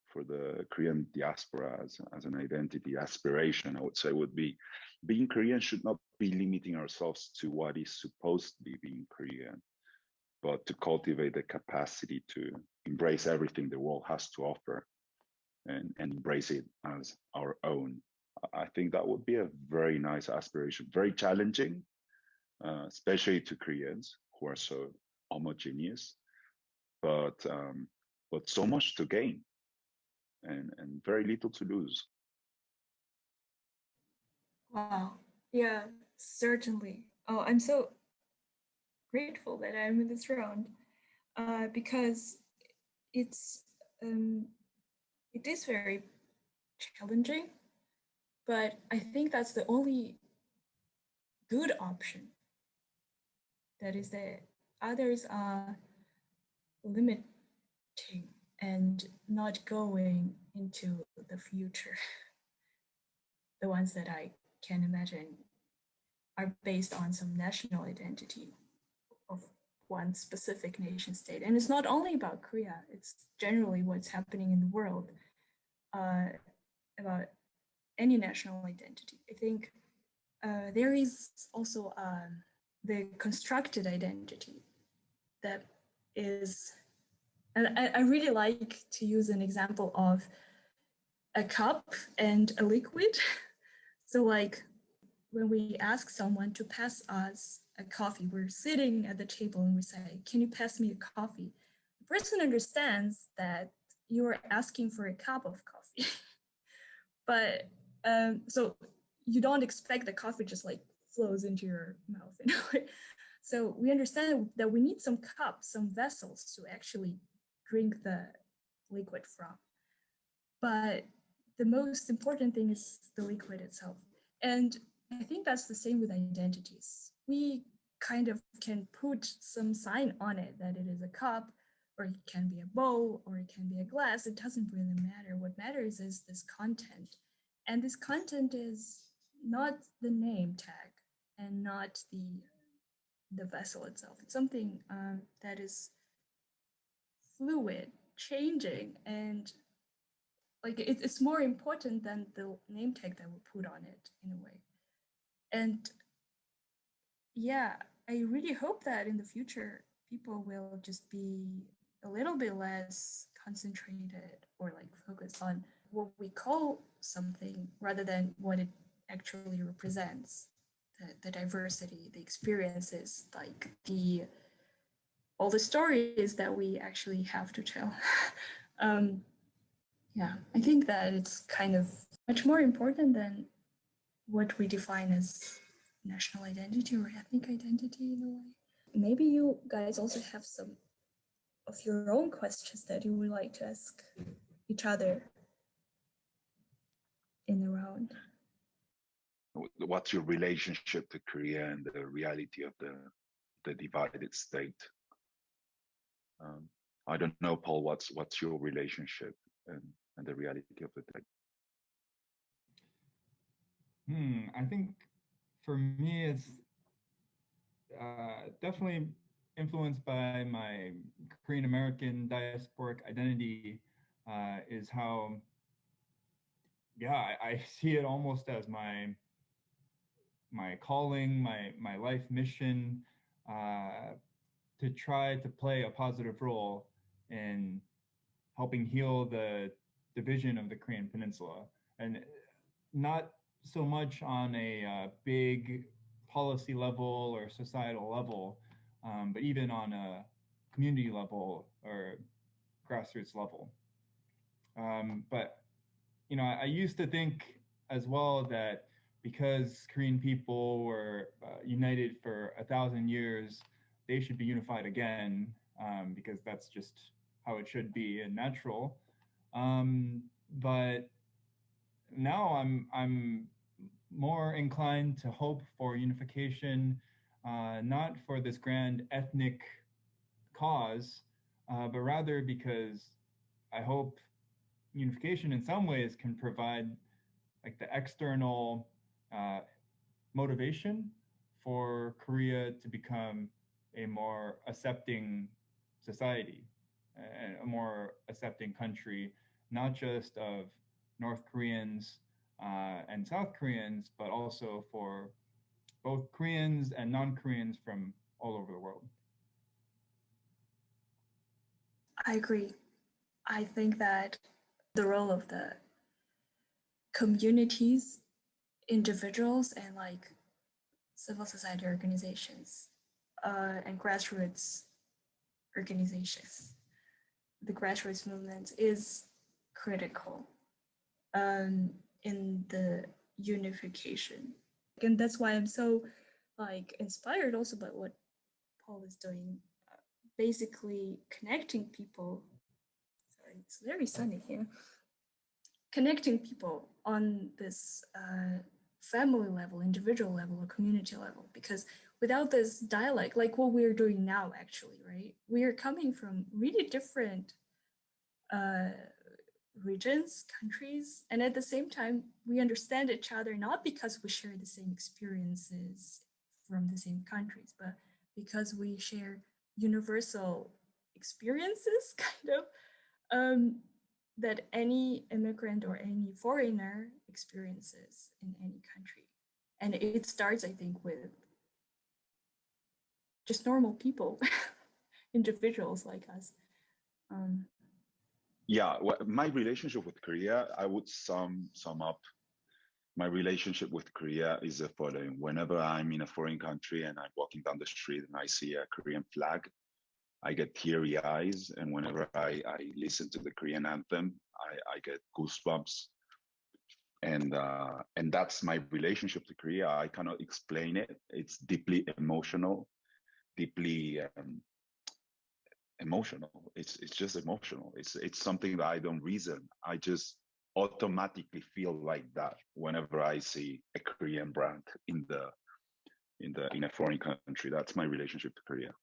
for the Korean diaspora as an identity aspiration, I would say would be being Korean should not be limiting ourselves to what is supposed to be being Korean, but to cultivate the capacity to embrace everything the world has to offer and embrace it as our own. I think that would be a very nice aspiration, very challenging, especially to Koreans who are so homogeneous, but so much to gain and very little to lose. Wow. Yeah, certainly. Oh, I'm so grateful that I'm in this round because it is very challenging, but I think that's the only good option. That is that others are limiting and not going into the future. The ones that I can imagine are based on some national identity of one specific nation state. And it's not only about Korea, it's generally what's happening in the world about any national identity. I think there is also the constructed identity that is, and I really like to use an example of a cup and a liquid. So like when we ask someone to pass us a coffee, we're sitting at the table and we say, can you pass me a coffee? The person understands that you are asking for a cup of coffee. But so you don't expect the coffee just like flows into your mouth. You know? So we understand that we need some cups, some vessels to actually drink the liquid from. But the most important thing is the liquid itself. And I think that's the same with identities. We kind of can put some sign on it that it is a cup, or it can be a bowl, or it can be a glass. It doesn't really matter. What matters is this content. And this content is not the name tag and not the vessel itself. It's something that is fluid, changing, and like it's more important than the name tag that we put on it in a way. And yeah, I really hope that in the future, people will just be a little bit less concentrated or like focused on what we call something rather than what it actually represents. The diversity, the experiences, like all the stories that we actually have to tell. Yeah, I think that it's kind of much more important than what we define as national identity or ethnic identity in a way. Maybe you guys also have some of your own questions that you would like to ask each other in the round. What's your relationship to Korea and the reality of the divided state? I don't know, Paul, what's your relationship and the reality of the state? I think for me, it's definitely influenced by my Korean American diasporic identity. Is how, I see it almost as my calling, my life mission, to try to play a positive role in helping heal the division of the Korean Peninsula, and not so much on a big policy level or societal level, but even on a community level or grassroots level. But I used to think as well that because Korean people were united for 1,000 years, they should be unified again, because that's just how it should be and natural. But now I'm more inclined to hope for unification, not for this grand ethnic cause, but rather because I hope unification in some ways can provide like the external motivation for Korea to become a more accepting society, a more accepting country, not just of North Koreans and South Koreans, but also for both Koreans and non-Koreans from all over the world. I agree. I think that the role of the communities, individuals, and like civil society organizations and grassroots organizations, the grassroots movement is critical in the unification. And that's why I'm so like inspired also by what Paul is doing, basically connecting people. Sorry, it's very sunny here. Connecting people on this family level, individual level, or community level, because without this dialogue, like what we're doing now, actually, right? We are coming from really different regions, countries, and at the same time, we understand each other not because we share the same experiences from the same countries, but because we share universal experiences, kind of, that any immigrant or any foreigner experiences in any country. And it starts, I think, with just normal people, individuals like us. Yeah, my relationship with Korea, I would sum up my relationship with Korea is the following. Whenever I'm in a foreign country and I'm walking down the street and I see a Korean flag, I get teary eyes. And whenever I listen to the Korean anthem, I get goosebumps. And that's my relationship to Korea. I cannot explain it. It's deeply emotional, deeply emotional. It's just emotional. It's something that I don't reason. I just automatically feel like that whenever I see a Korean brand in a foreign country. That's my relationship to Korea.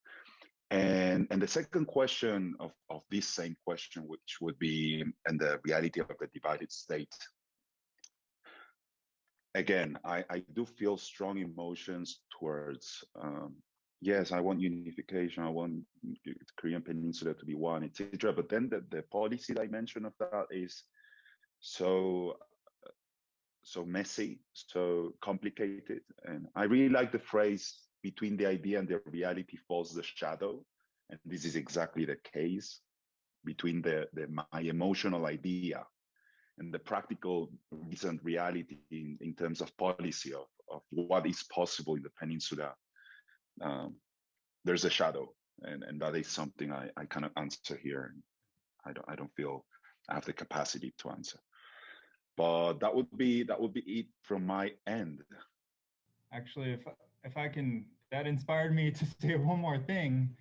And the second question of this same question, which would be and the reality of the divided state. Again, I do feel strong emotions towards yes, I want unification. I want the Korean Peninsula to be one, etc. But then the policy dimension of that is so messy, so complicated. And I really like the phrase, between the idea and the reality falls the shadow. And this is exactly the case between my emotional idea and the practical recent reality in terms of policy of what is possible in the peninsula. There's a shadow, and that is something I cannot answer here. I don't feel I have the capacity to answer. But that would be it from my end. Actually, if I can, that inspired me to say one more thing,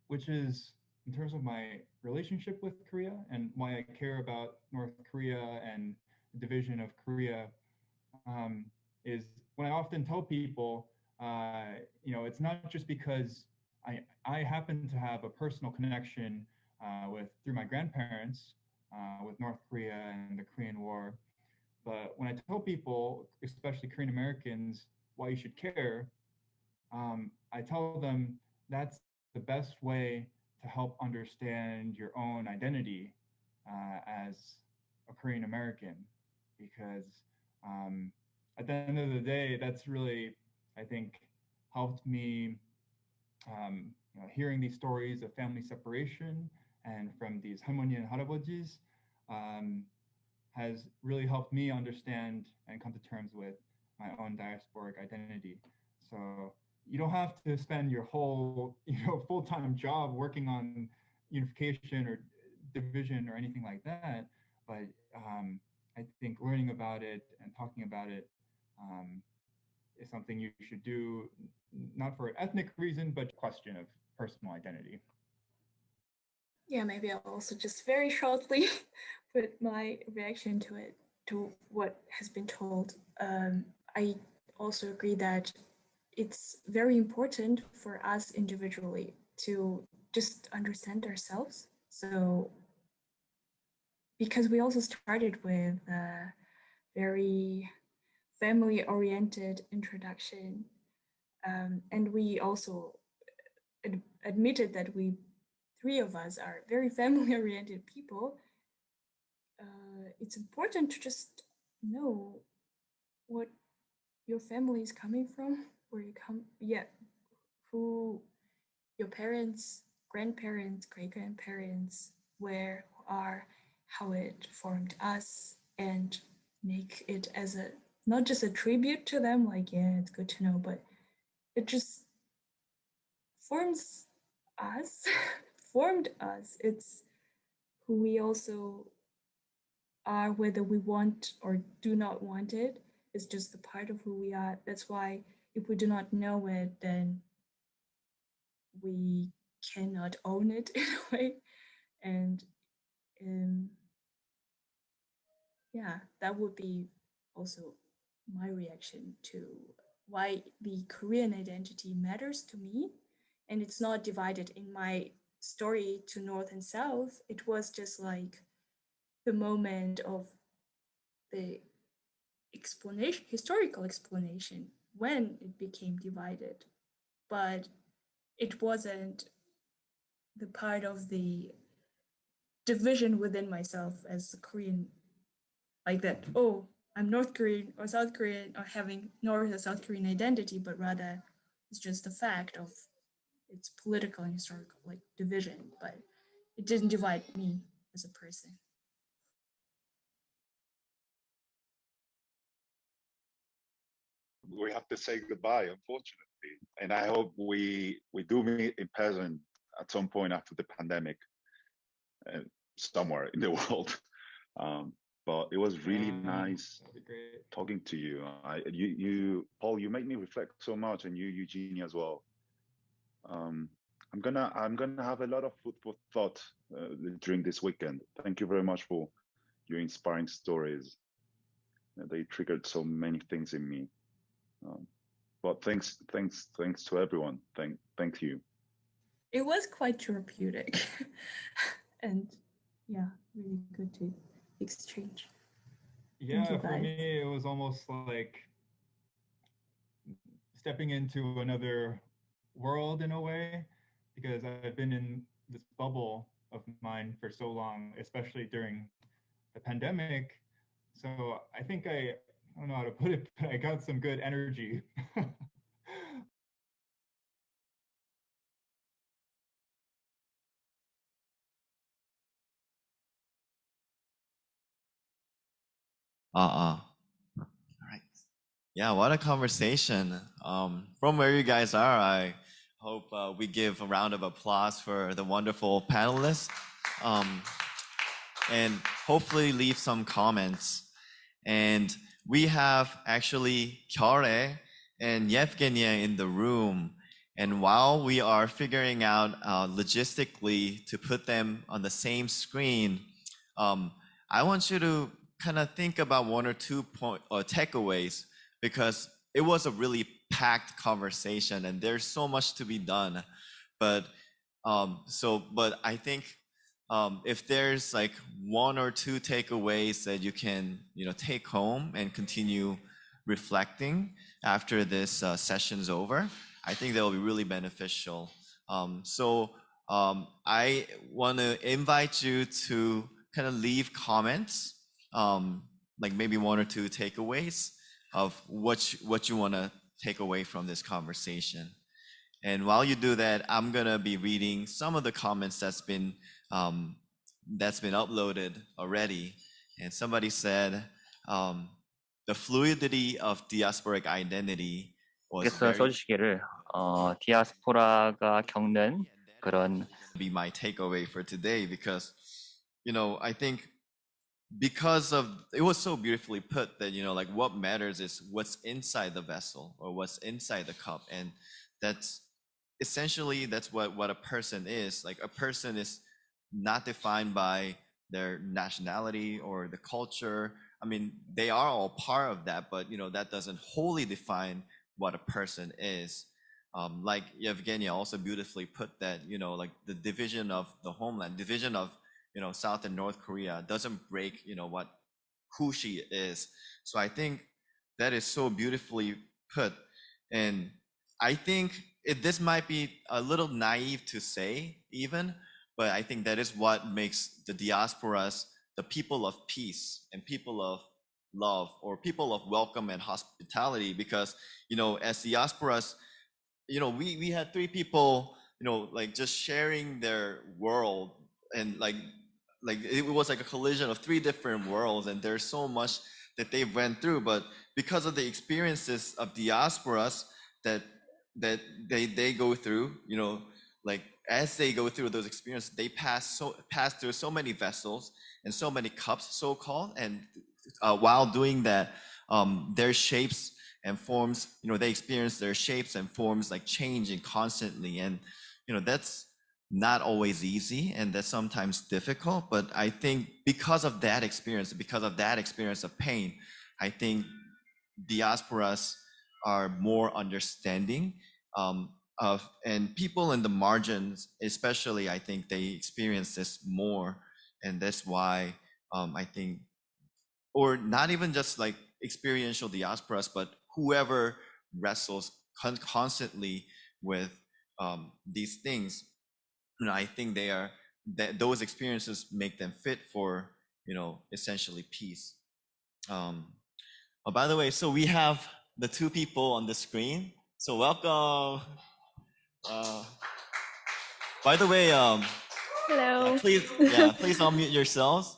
which is in terms of my relationship with Korea and why I care about North Korea and the division of Korea, is when I often tell people, it's not just because I happen to have a personal connection through my grandparents with North Korea and the Korean War. But when I tell people, especially Korean Americans, why you should care, I tell them that's the best way to help understand your own identity as a Korean American, because at the end of the day, that's really, I think, helped me. Hearing these stories of family separation and from these 할머니 and 할아버지's has really helped me understand and come to terms with my own diasporic identity. So you don't have to spend your whole full-time job working on unification or division or anything like that, but I think learning about it and talking about it is something you should do, not for an ethnic reason, but question of personal identity. Yeah, maybe I'll also just very shortly put my reaction to it, to what has been told. I also agree that it's very important for us individually to just understand ourselves. So, because we also started with a very family-oriented introduction, and we also admitted that we three of us are very family-oriented people. It's important to just know what your family is coming from, where you come, who your parents, grandparents, great-grandparents, where, who are, how it formed us, and make it as a, not just a tribute to them, like, yeah, it's good to know, but it just forms us, formed us. It's who we also are, whether we want or do not want it. It's just a part of who we are. That's why if we do not know it, then we cannot own it in a way. And yeah, that would be also my reaction to why the Korean identity matters to me. And it's not divided in my story to North and South. It was just like the moment of the explanation, historical explanation, when it became divided. But it wasn't the part of the division within myself as a Korean, like that, oh, I'm North Korean or South Korean or having North or South Korean identity, but rather it's just the fact of its political and historical like division, but it didn't divide me as a person. We have to say goodbye, unfortunately, and I hope we do meet in person at some point after the pandemic, somewhere in the world. But it was really nice talking to you. You, Paul, you made me reflect so much, and you, Eugenie, as well. I'm gonna have a lot of food for thought during this weekend. Thank you very much for your inspiring stories. They triggered so many things in me. But thanks to everyone. Thank you. It was quite therapeutic, and yeah, really good to exchange. Yeah, for me, it was almost like stepping into another world in a way, because I've been in this bubble of mine for so long, especially during the pandemic. So I think I don't know how to put it, but I got some good energy. All right. Yeah, what a conversation. From where you guys are, I hope we give a round of applause for the wonderful panelists, and hopefully leave some comments And we have actually KOTE and Yevgenia in the room. And while we are figuring out logistically to put them on the same screen, I want you to kind of think about one or two takeaways, because it was a really packed conversation and there's so much to be done. But I think if there's like one or two takeaways that you can take home and continue reflecting after this session's over, I think that will be really beneficial. I want to invite you to kind of leave comments, like maybe one or two takeaways of what you want to take away from this conversation. And while you do that, I'm gonna be reading some of the comments that's been uploaded already. And somebody said the fluidity of diasporic identity was 그래서 써주시기를 디아스포라가 겪는 그런 be my takeaway for today, because I think because of it was so beautifully put that like what matters is what's inside the vessel or what's inside the cup, and that's essentially that's what a person is. Like a person is not defined by their nationality or the culture. I mean, they are all part of that, but that doesn't wholly define what a person is. Like Yevgenia also beautifully put that, like the division of the homeland, division of South and North Korea doesn't break who she is. So I think that is so beautifully put. And I think this might be a little naive to say even, but I think that is what makes the diasporas the people of peace and people of love, or people of welcome and hospitality. Because as diasporas, we had three people like just sharing their world, and like it was like a collision of three different worlds, and there's so much that they went through. But because of the experiences of diasporas that they go through, like as they go through those experiences, they pass through so many vessels and so many cups, so-called, and while doing that, their shapes and forms, they experience their shapes and forms like changing constantly, and that's not always easy, and that's sometimes difficult. But I think because of that experience of pain, I think diasporas are more understanding and people in the margins especially, I think they experience this more. And that's why I think, or not even just like experiential diasporas, but whoever wrestles constantly with these things, I think those experiences make them fit for essentially peace. By the way, so we have the two people on the screen, so welcome. By the way, Hello. please unmute yourselves.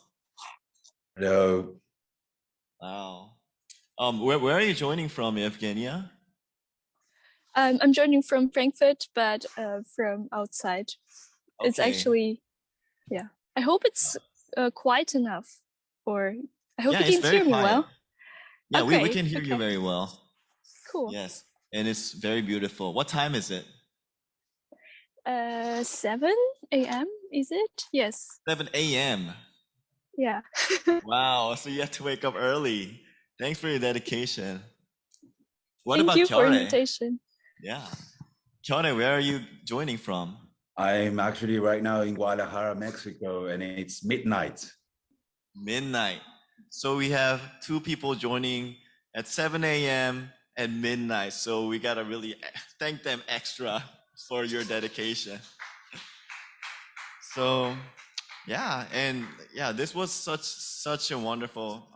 Hello. Wow. Where are you joining from, Evgenia? I'm joining from Frankfurt, but from outside. It's Okay. actually, yeah. I hope it's quiet enough, or I hope Yeah, you it's can very hear me quiet. well. Yeah, we Okay, can hear you okay. very well. Cool. Yes, and it's very beautiful. What time is it? 7 a.m. is it? Yes. 7 a.m. Yeah. Wow, so you have to wake up early. Thanks for your dedication. What Thank about you for KOTE? invitation. Yeah. KOTE, where are you joining from? I'm actually right now in Guadalajara, Mexico, and it's midnight. Midnight. So we have two people joining at 7 a.m. at midnight. So we gotta really thank them extra for your dedication. So yeah, and yeah, this was such a wonderful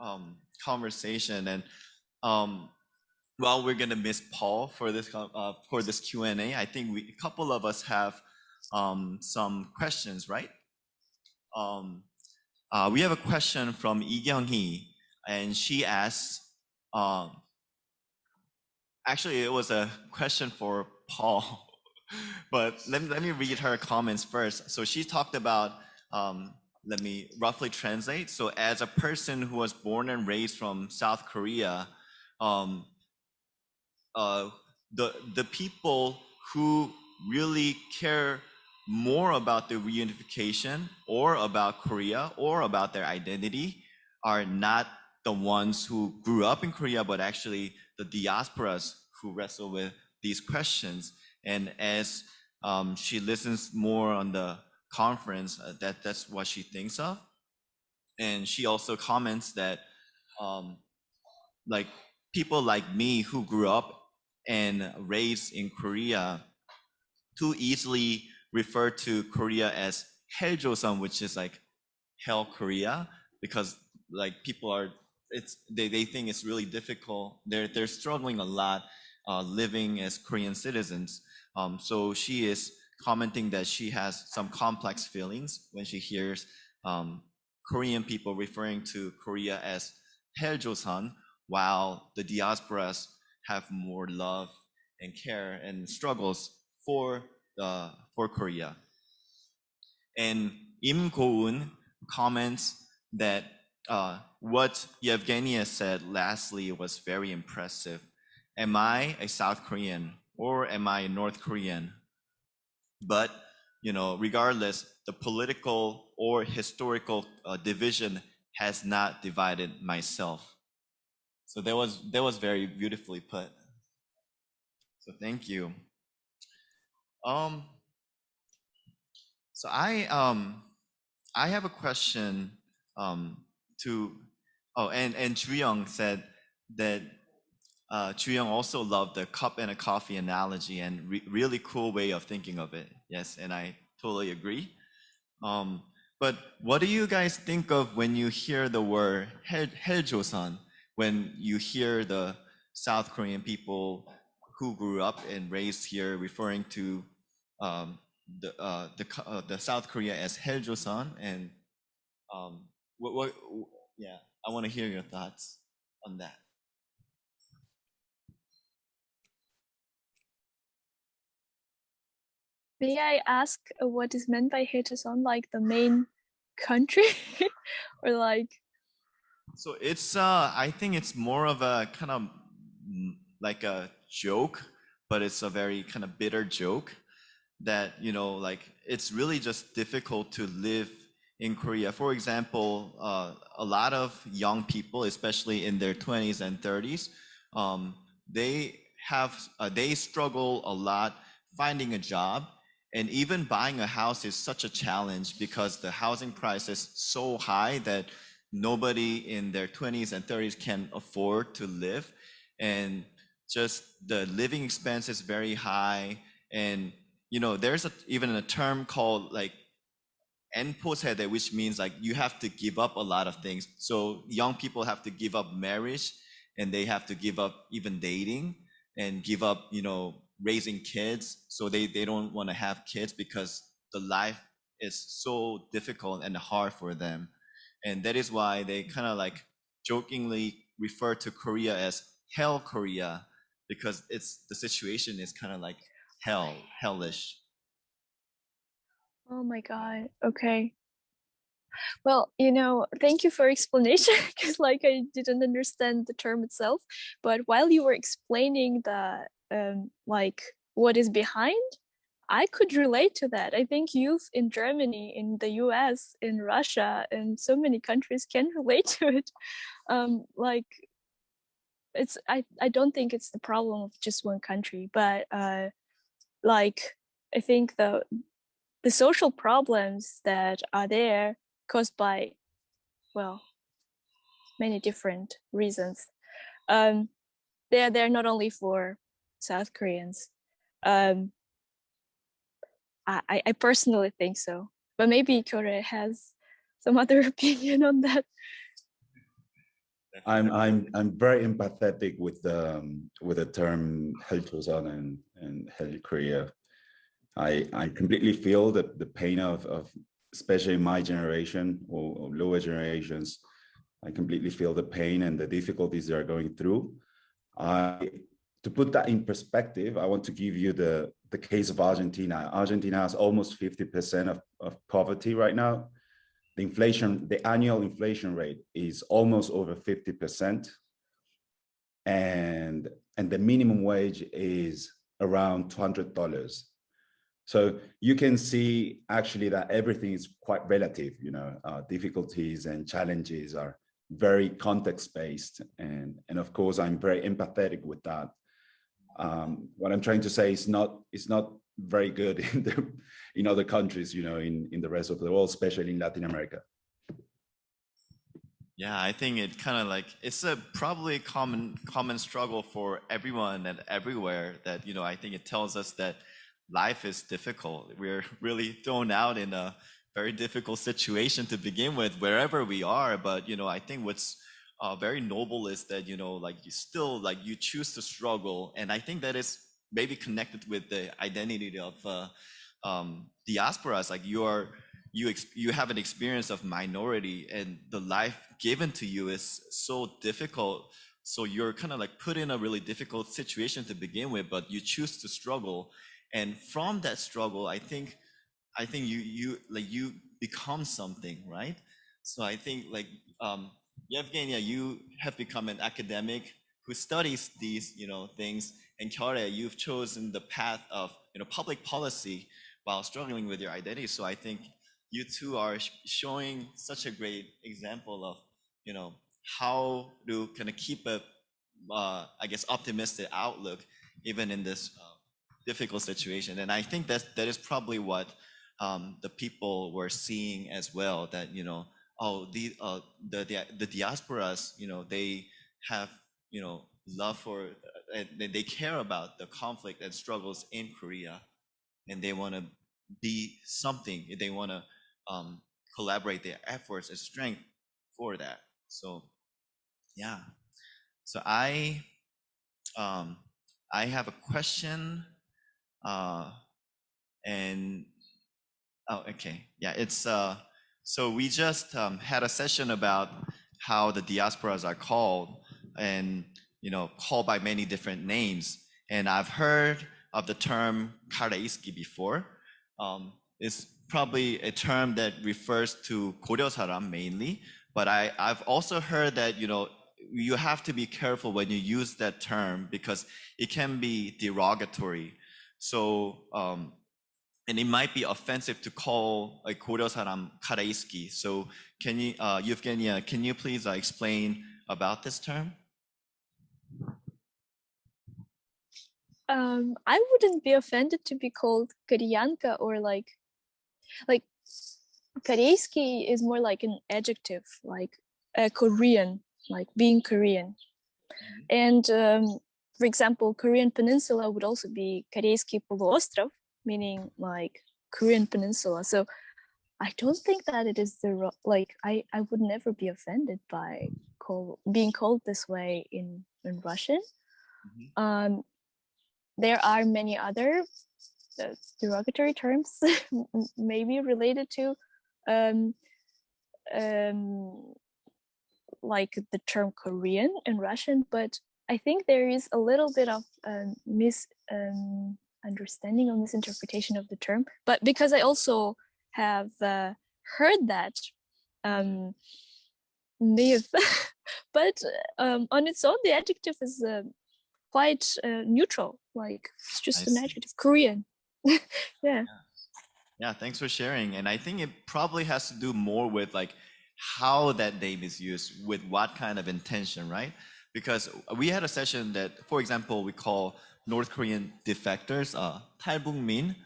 conversation. And while we're gonna miss Paul for this Q&A, I think a couple of us have some questions, right? We have a question from Lee Kyung-hee, and she asks, actually it was a question for Paul, but let me read her comments first. So she talked about let me roughly translate. So as a person who was born and raised from South Korea, the people who really care more about the reunification or about Korea or about their identity are not the ones who grew up in Korea, but actually the diasporas who wrestle with these questions. And as she listens more on the conference, that's what she thinks of. And she also comments that like people like me who grew up and raised in Korea too easily refer to Korea as Helljoseon, which is like Hell Korea, because like people are, they think it's really difficult. They're struggling a lot living as Korean citizens. So she is commenting that she has some complex feelings when she hears Korean people referring to Korea as Helljoseon, while the diasporas have more love and care and struggles for Korea. And Im Go-eun comments that what Yevgenia said lastly was very impressive. Am I a South Korean or am I a North Korean? But regardless, the political or historical division has not divided myself. So that was very beautifully put. So thank you. So I have a question to and Ju-young said that Ju-young also loved the cup and a coffee analogy and really cool way of thinking of it. Yes, and I totally agree. But what do you guys think of when you hear the word Helljoseon? When you hear the South Korean people who grew up and raised here referring to the South Korea as Helljoseon, and yeah, I want to hear your thoughts on that. May I ask what is meant by Helljoseon, like the main country, or like? So it's I think it's more of a kind of like a joke, but it's a very kind of bitter joke that like it's really just difficult to live in Korea. For example, a lot of young people, especially in their 20s and 30s, they struggle a lot finding a job, and even buying a house is such a challenge because the housing price is so high that nobody in their 20s and 30s can afford to live, and just the living expense is very high. And there's even a term called like enposede, which means like you have to give up a lot of things. So young people have to give up marriage, and they have to give up even dating, and give up raising kids. So they don't want to have kids because the life is so difficult and hard for them. And that is why they kind of like jokingly refer to Korea as Hell Korea, because the situation is kind of like hellish. Oh my God. Okay. Well, thank you for explanation, because like I didn't understand the term itself. But while you were explaining the like what is behind, I could relate to that. I think youth in Germany, in the US, in Russia, and so many countries can relate to it. Like I don't think it's the problem of just one country, but like I think the social problems that are there caused by, well, many different reasons. They're not only for South Koreans. I personally think so, but maybe Kore has some other opinion on that. I'm very empathetic with the term Helljoseon and Hell Korea. I completely feel the pain of especially my generation or lower generations. I completely feel the pain and the difficulties they are going through. To put that in perspective, I want to give you the case of Argentina. Argentina has almost 50% of poverty right now. the annual inflation rate is almost over 50%, and the minimum wage is around $200. So you can see actually that everything is quite relative. You know, difficulties and challenges are very context-based, and of course I'm very empathetic with that. What I'm trying to say is not very good in other countries, you know, in the rest of the world, especially in Latin America. Yeah, I think it kind of like it's a probably common struggle for everyone and everywhere. That, you know, I think it tells us that life is difficult. We're really thrown out in a very difficult situation to begin with, wherever we are. But, you know, I think what's very noble is that, you know, like you still, like you choose to struggle. And I think that is maybe connected with the identity of diasporas. Like you have an experience of minority, and the life given to you is so difficult. So you're kind of like put in a really difficult situation to begin with, but you choose to struggle. And from that struggle, I think you become something, right? So I think like Yevgenia, you have become an academic who studies these, you know, things, and KOTE, you've chosen the path of, you know, public policy while struggling with your identity. So I think you two are showing such a great example of, you know, how to kind of keep a, I guess, optimistic outlook even in this difficult situation. And I think that is probably what the people were seeing as well. That, you know, oh, the diasporas, you know, they have, you know, love for, they care about the conflict and struggles in Korea, and they want to be something. They want to collaborate their efforts and strength for that. So yeah, so I have a question, and oh, okay, yeah, it's so we just had a session about how the diasporas are called, and, you know, called by many different names. And I've heard of the term 카레이스키 before. It's probably a term that refers to 고려 사람 mainly, but I've also heard that, you know, you have to be careful when you use that term because it can be derogatory. So and it might be offensive to call a 고려 사람 카레이스키. So can you, Evgenia, can you please explain about this term? I wouldn't be offended to be called Koreanka, or like Korejski is more like an adjective, like Korean, like being Korean. And for example, Korean Peninsula would also be Korejski полуостров, meaning like Korean Peninsula. So I don't think that it is like I would never be offended by being called this way in Russian. There are many other derogatory terms maybe related to like the term Korean in Russian, but I think there is a little bit of misunderstanding or misinterpretation of the term. But because I also have heard that myth, but on its own, the adjective is quite neutral. Like it's just an adjective, Korean. Yeah. Yeah, thanks for sharing. And I think it probably has to do more with like how that name is used, with what kind of intention, right? Because we had a session that, for example, we call North Korean defectors 탈북민,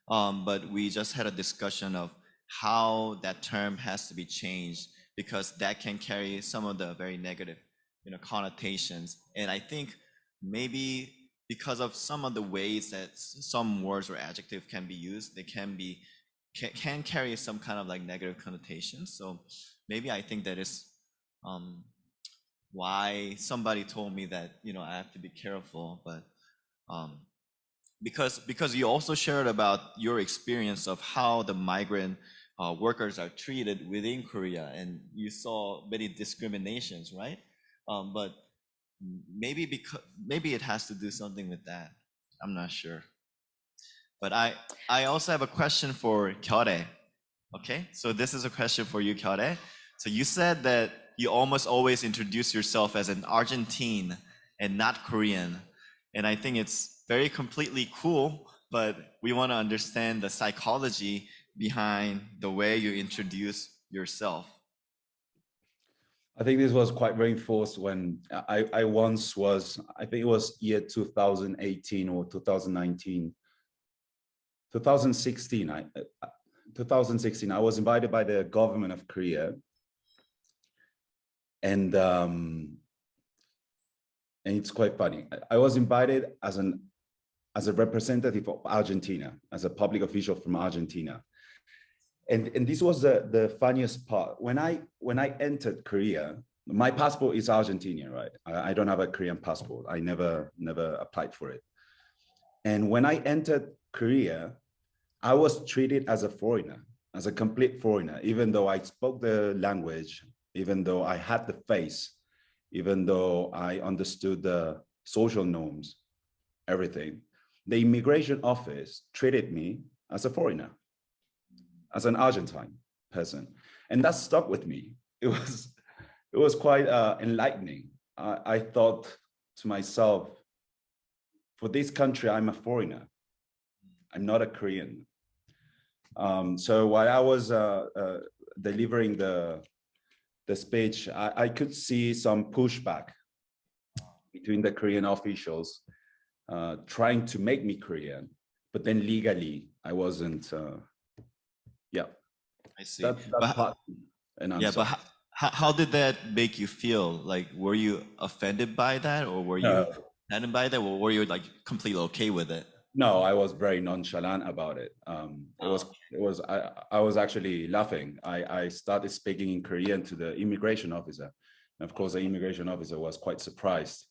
but we just had a discussion of how that term has to be changed because that can carry some of the very negative, you know, connotations. And I think maybe because of some of the ways that some words or adjectives can be used, they can carry some kind of like negative connotations. So maybe I think that is why somebody told me that, you know, I have to be careful. But because you also shared about your experience of how the migrant workers are treated within Korea, and you saw many discriminations, right? But maybe it has to do something with that. I'm not sure. But I also have a question for KOTE. Okay, so this is a question for you, Kyote. So you said that you almost always introduce yourself as an Argentine and not Korean. And I think it's very completely cool, but we want to understand the psychology behind the way you introduce yourself. I think this was quite reinforced when I once was, I think it was year 2018 or 2019, 2016, 2016, I was invited by the government of Korea. And it's quite funny. I was invited as a representative of Argentina, as a public official from Argentina. And this was the funniest part. When I entered Korea, my passport is Argentinian, right? I don't have a Korean passport. I never applied for it. And when I entered Korea, I was treated as a foreigner, as a complete foreigner, even though I spoke the language, even though I had the face, even though I understood the social norms, everything. The immigration office treated me as a foreigner, as an Argentine person. And that stuck with me. It was quite enlightening. I thought to myself, for this country, I'm a foreigner. I'm not a Korean. So while I was delivering the speech, I could see some pushback between the Korean officials trying to make me Korean, but then legally I wasn't. Yeah, I see. That's part. And I'm yeah, sorry. but how did that make you feel? Like, were you offended by that, or were you offended by that, or were you like completely okay with it? No, I was very nonchalant about it. I was actually laughing. I started speaking in Korean to the immigration officer. And of course, the immigration officer was quite surprised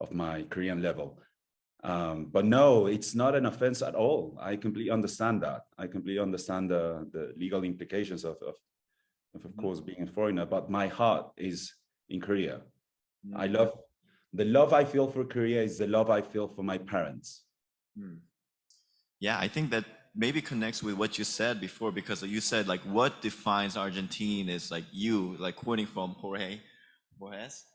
of my Korean level. But no, it's not an offense at all. I completely understand that. I completely understand the legal implications of course, being a foreigner, but my heart is in Korea. The love I feel for Korea is the love I feel for my parents. Yeah, I think that maybe connects with what you said before, because you said like what defines Argentine is like you, like quoting from Borges.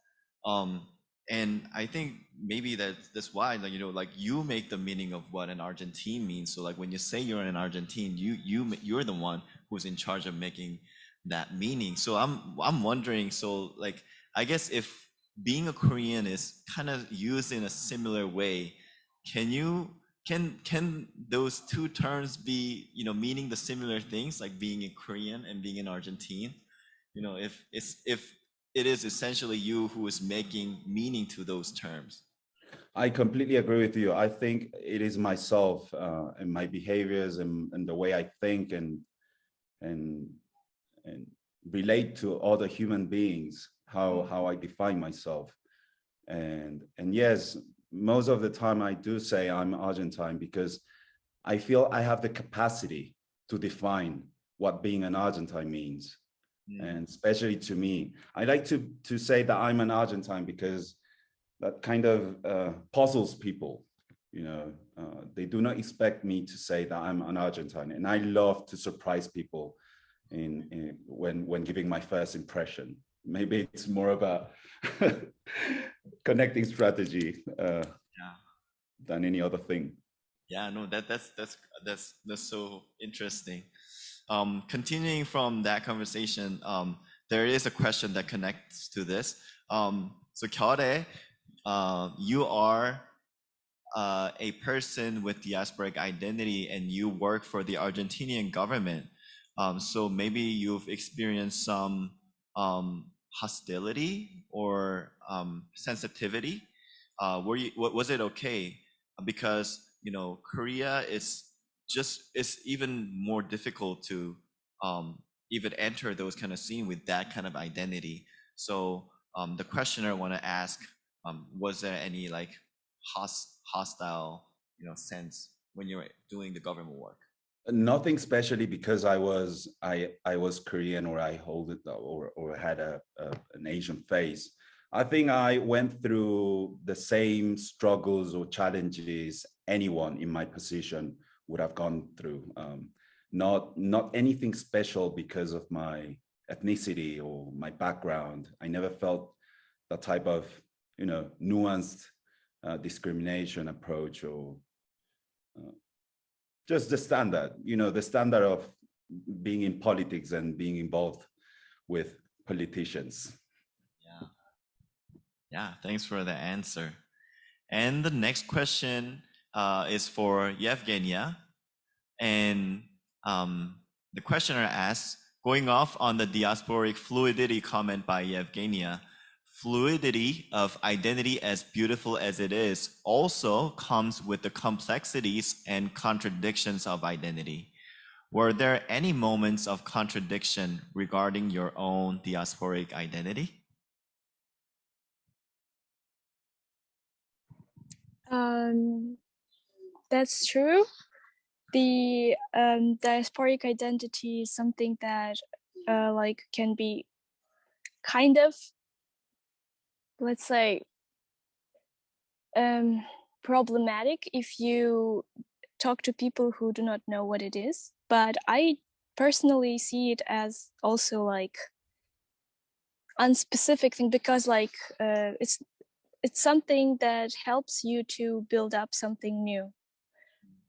And I think maybe that's why, like, you know, like you make the meaning of what an Argentine means. So like when you say you're an Argentine, you're the one who's in charge of making that meaning. So I'm wondering, so like I guess if being a Korean is kind of used in a similar way, can those two terms be, you know, meaning the similar things, like being a Korean and being an Argentine? You know, if it is essentially you who is making meaning to those terms. I completely agree with you. I think it is myself and my behaviors and the way I think and relate to other human beings, how I define myself. And yes, most of the time I do say I'm Argentine because I feel I have the capacity to define what being an Argentine means. And especially to me, I like to say that I'm an Argentine because that kind of puzzles people. You know, they do not expect me to say that I'm an Argentine, and I love to surprise people when giving my first impression. Maybe it's more of a connecting strategy than any other thing. Yeah, no, that's so interesting. Continuing from that conversation, there is a question that connects to this. So KOTE, you are a person with diasporic identity and you work for the Argentinian government. So maybe you've experienced some hostility or sensitivity. Was it okay? Because, you know, Korea is even more difficult to even enter those kind of scene with that kind of identity. So the questioner want to ask, was there any like hostile, you know, sense when you're doing the government work? Nothing especially because I was Korean or I hold it or had an Asian face. I think I went through the same struggles or challenges anyone in my position would have gone through. not anything special because of my ethnicity or my background. I never felt that type of, nuanced discrimination approach, or just the standard, the standard of being in politics and being involved with politicians. Yeah, thanks for the answer. And the next question is for Yevgenia. And the questioner asks, going off on the diasporic fluidity comment by Yevgenia, fluidity of identity, as beautiful as it is, also comes with the complexities and contradictions of identity. Were there any moments of contradiction regarding your own diasporic identity? That's true. The diasporic identity is something that can be kind of, let's say, problematic if you talk to people who do not know what it is. But I personally see it as also like unspecific thing, because it's something that helps you to build up something new,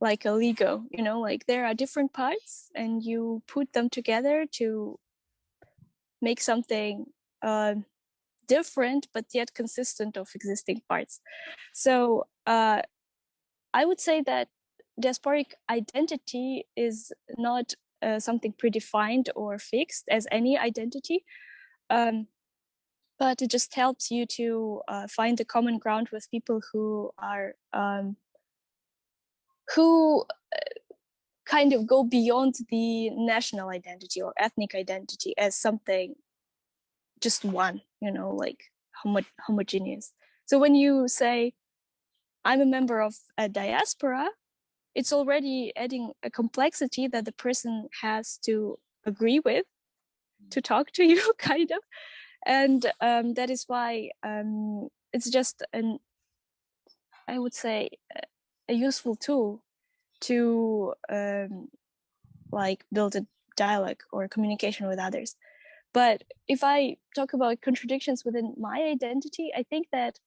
like a Lego, like there are different parts and you put them together to make something different, but yet consistent of existing parts. So I would say that diasporic identity is not something predefined or fixed as any identity, but it just helps you to find the common ground with people who are who kind of go beyond the national identity or ethnic identity as something just one, like homogeneous. So when you say, I'm a member of a diaspora, it's already adding a complexity that the person has to agree with to talk to you, kind of. And that is why it's just I would say, a useful tool to build a dialogue or communication with others. But if I talk about contradictions within my identity, I think that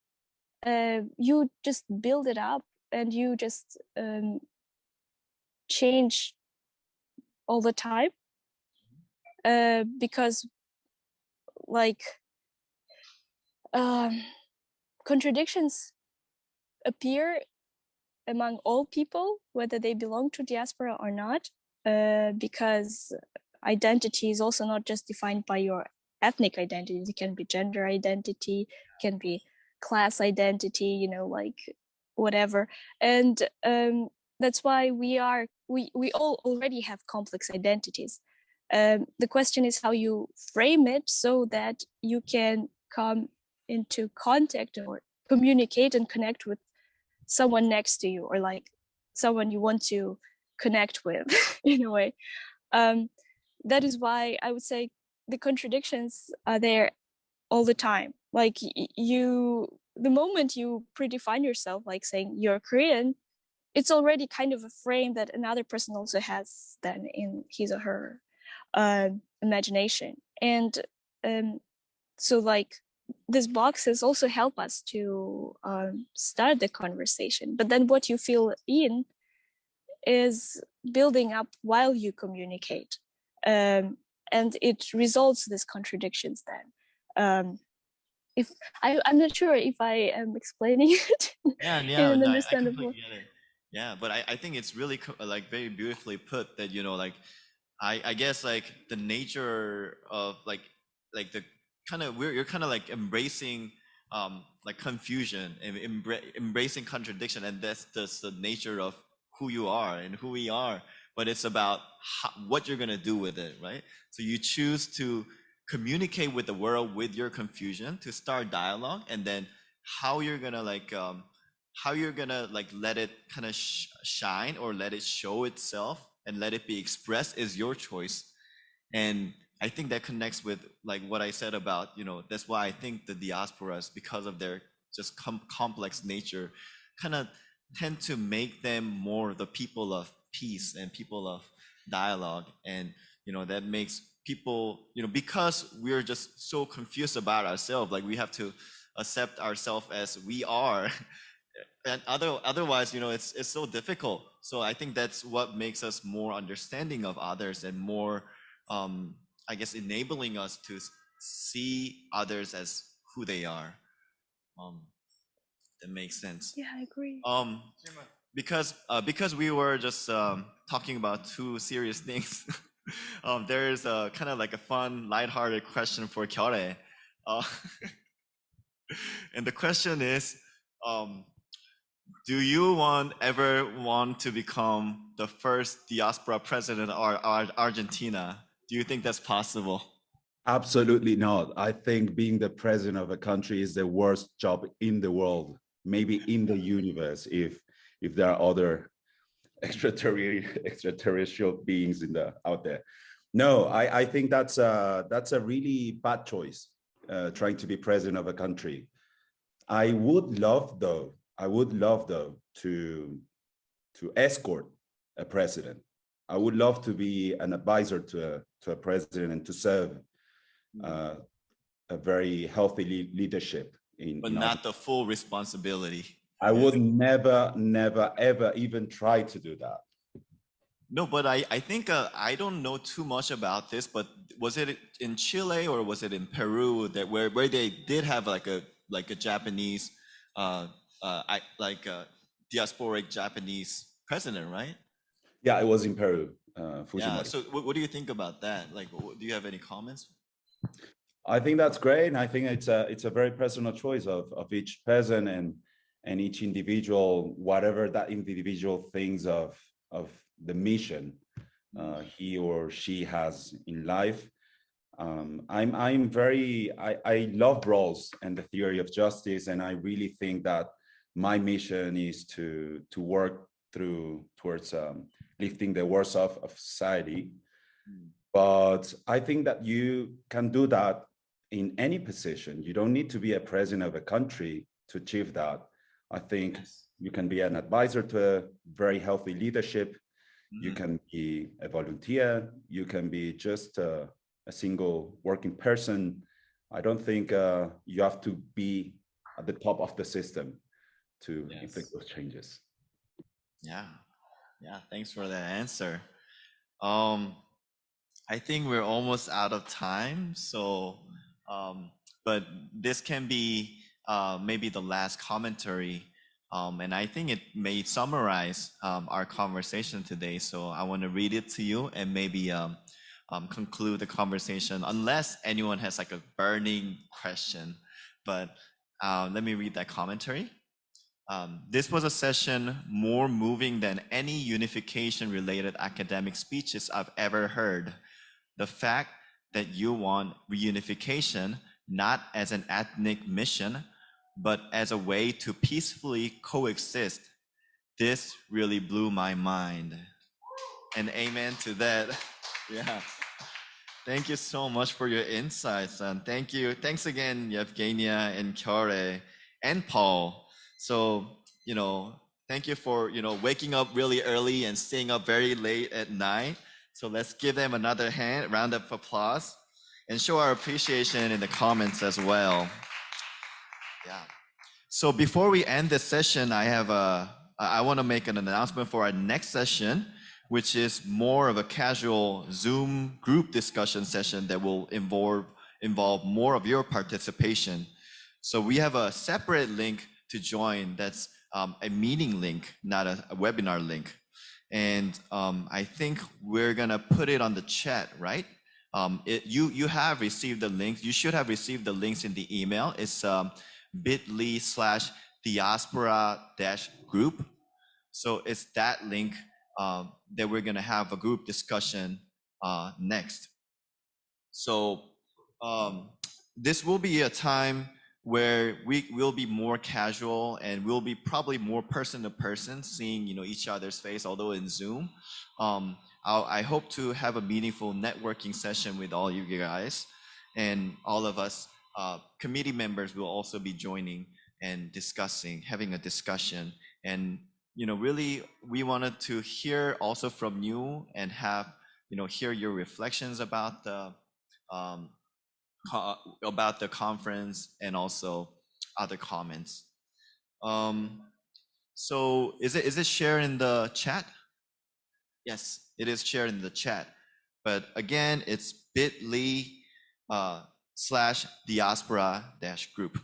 you just build it up and you just change all the time, because contradictions appear among all people, whether they belong to diaspora or not, because identity is also not just defined by your ethnic identity. It can be gender identity, can be class identity, whatever. And that's why we all already have complex identities. The question is how you frame it so that you can come into contact or communicate and connect with someone next to you, or someone you want to connect with in a way. That is why I would say the contradictions are there all the time. The moment you predefine yourself, like saying you're Korean, it's already kind of a frame that another person also has then in his or her imagination. And so these boxes also help us to start the conversation. But then what you feel in is building up while you communicate. And it results these contradictions then. If I'm not sure if I am explaining it Yeah, in an no, I understandable. completely get it. Yeah, but I think it's really very beautifully put that, I guess the nature of the kind of you're kind of embracing confusion and embracing contradiction, and that's the nature of who you are and who we are. But it's about what you're gonna do with it, right? So you choose to communicate with the world with your confusion, to start dialogue, and then how you're gonna let it kind of shine or let it show itself and let it be expressed is your choice. And I think that connects with what I said about, that's why I think the diasporas, because of their just complex nature, kind of tend to make them more the people of peace and people of dialogue, and that makes people, because we're just so confused about ourselves, like we have to accept ourselves as we are. And otherwise, it's so difficult. So I think that's what makes us more understanding of others, and more, I guess, enabling us to see others as who they are. That makes sense. Yeah, I agree. Because we were just talking about two serious things. There is a kind of like a fun, lighthearted question for KOTE. And the question is, do you ever want to become the first diaspora president of Argentina? Do you think that's possible? Absolutely not. I think being the president of a country is the worst job in the world, maybe in the universe, if there are other extraterrestrial beings out there. No, I think that's a really bad choice, trying to be president of a country. I would love though to escort a president. I would love to be an advisor to a president and to serve a very healthy leadership but not the full responsibility. I would never, ever even try to do that. No, but I think I don't know too much about this, but was it in Chile or was it in Peru that where they did have like a Japanese diasporic Japanese president, right? Yeah, it was in Peru. Fujimori. Yeah. So what do you think about that? Like, do you have any comments? I think that's great, and I think it's a very personal choice of each person and each individual, whatever that individual thinks of the mission he or she has in life. I love roles and the theory of justice, and I really think that my mission is to work towards lifting the worst of society. But I think that you can do that in any position. You don't need to be a president of a country to achieve that. I think you can be an advisor to a very healthy leadership. You can be a volunteer. You can be just a single working person. I don't think you have to be at the top of the system to effect those changes. Yeah, thanks for that answer. I think we're almost out of time, so but this can be maybe the last commentary, and I think it may summarize our conversation today. So I want to read it to you and maybe conclude the conversation, unless anyone has like a burning question. But let me read that commentary. This was a session more moving than any unification-related academic speeches I've ever heard. The fact that you want reunification not as an ethnic mission, but as a way to peacefully coexist, this really blew my mind. And amen to that. Yeah. Thank you so much for your insights, and thanks again, Yevgenia and KOTE and Paul. So, thank you for, waking up really early and staying up very late at night. So let's give them another round of applause, and show our appreciation in the comments as well. Yeah. So before we end this session, I want to make an announcement for our next session, which is more of a casual Zoom group discussion session that will involve more of your participation. So we have a separate link to join. That's a meeting link, not a webinar link. And I think we're gonna put it on the chat, right? You have received the link. You should have received the links in the email. It's bit.ly/diaspora-group. So it's that link that we're gonna have a group discussion next. So this will be a time where we will be more casual, and we'll be probably more person to person, seeing each other's face, although in Zoom. I hope to have a meaningful networking session with all you guys, and all of us committee members will also be joining and having a discussion. And really we wanted to hear also from you and have, hear your reflections about the conference and also other comments. So is it shared in the chat? Yes, it is shared in the chat. But again, it's bit.ly/diaspora-group.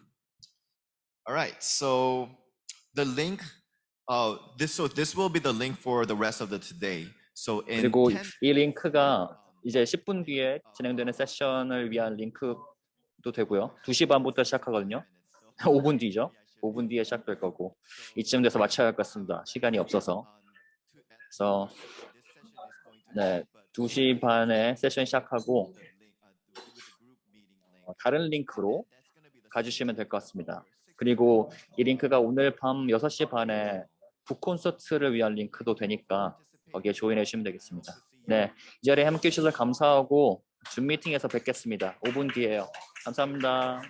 All right, so the link, this will be the link for the rest of the today. So in 그리고 10, 이 링크가 이제 10분 뒤에 진행되는 세션을 위한 링크도 되고요. 2시 반부터 시작하거든요. 5분 뒤죠. 5분 뒤에 시작될 거고 이쯤 돼서 마쳐야 할 것 같습니다. 시간이 없어서. 그래서 네, 2시 반에 세션 시작하고 다른 링크로 가주시면 될 것 같습니다. 그리고 이 링크가 오늘 밤 6시 반에 북콘서트를 위한 링크도 되니까 거기에 조인해 주시면 되겠습니다. 네, 이 자리에 함께 해주셔서 감사하고 줌 미팅에서 뵙겠습니다. 5분 뒤에요. 감사합니다.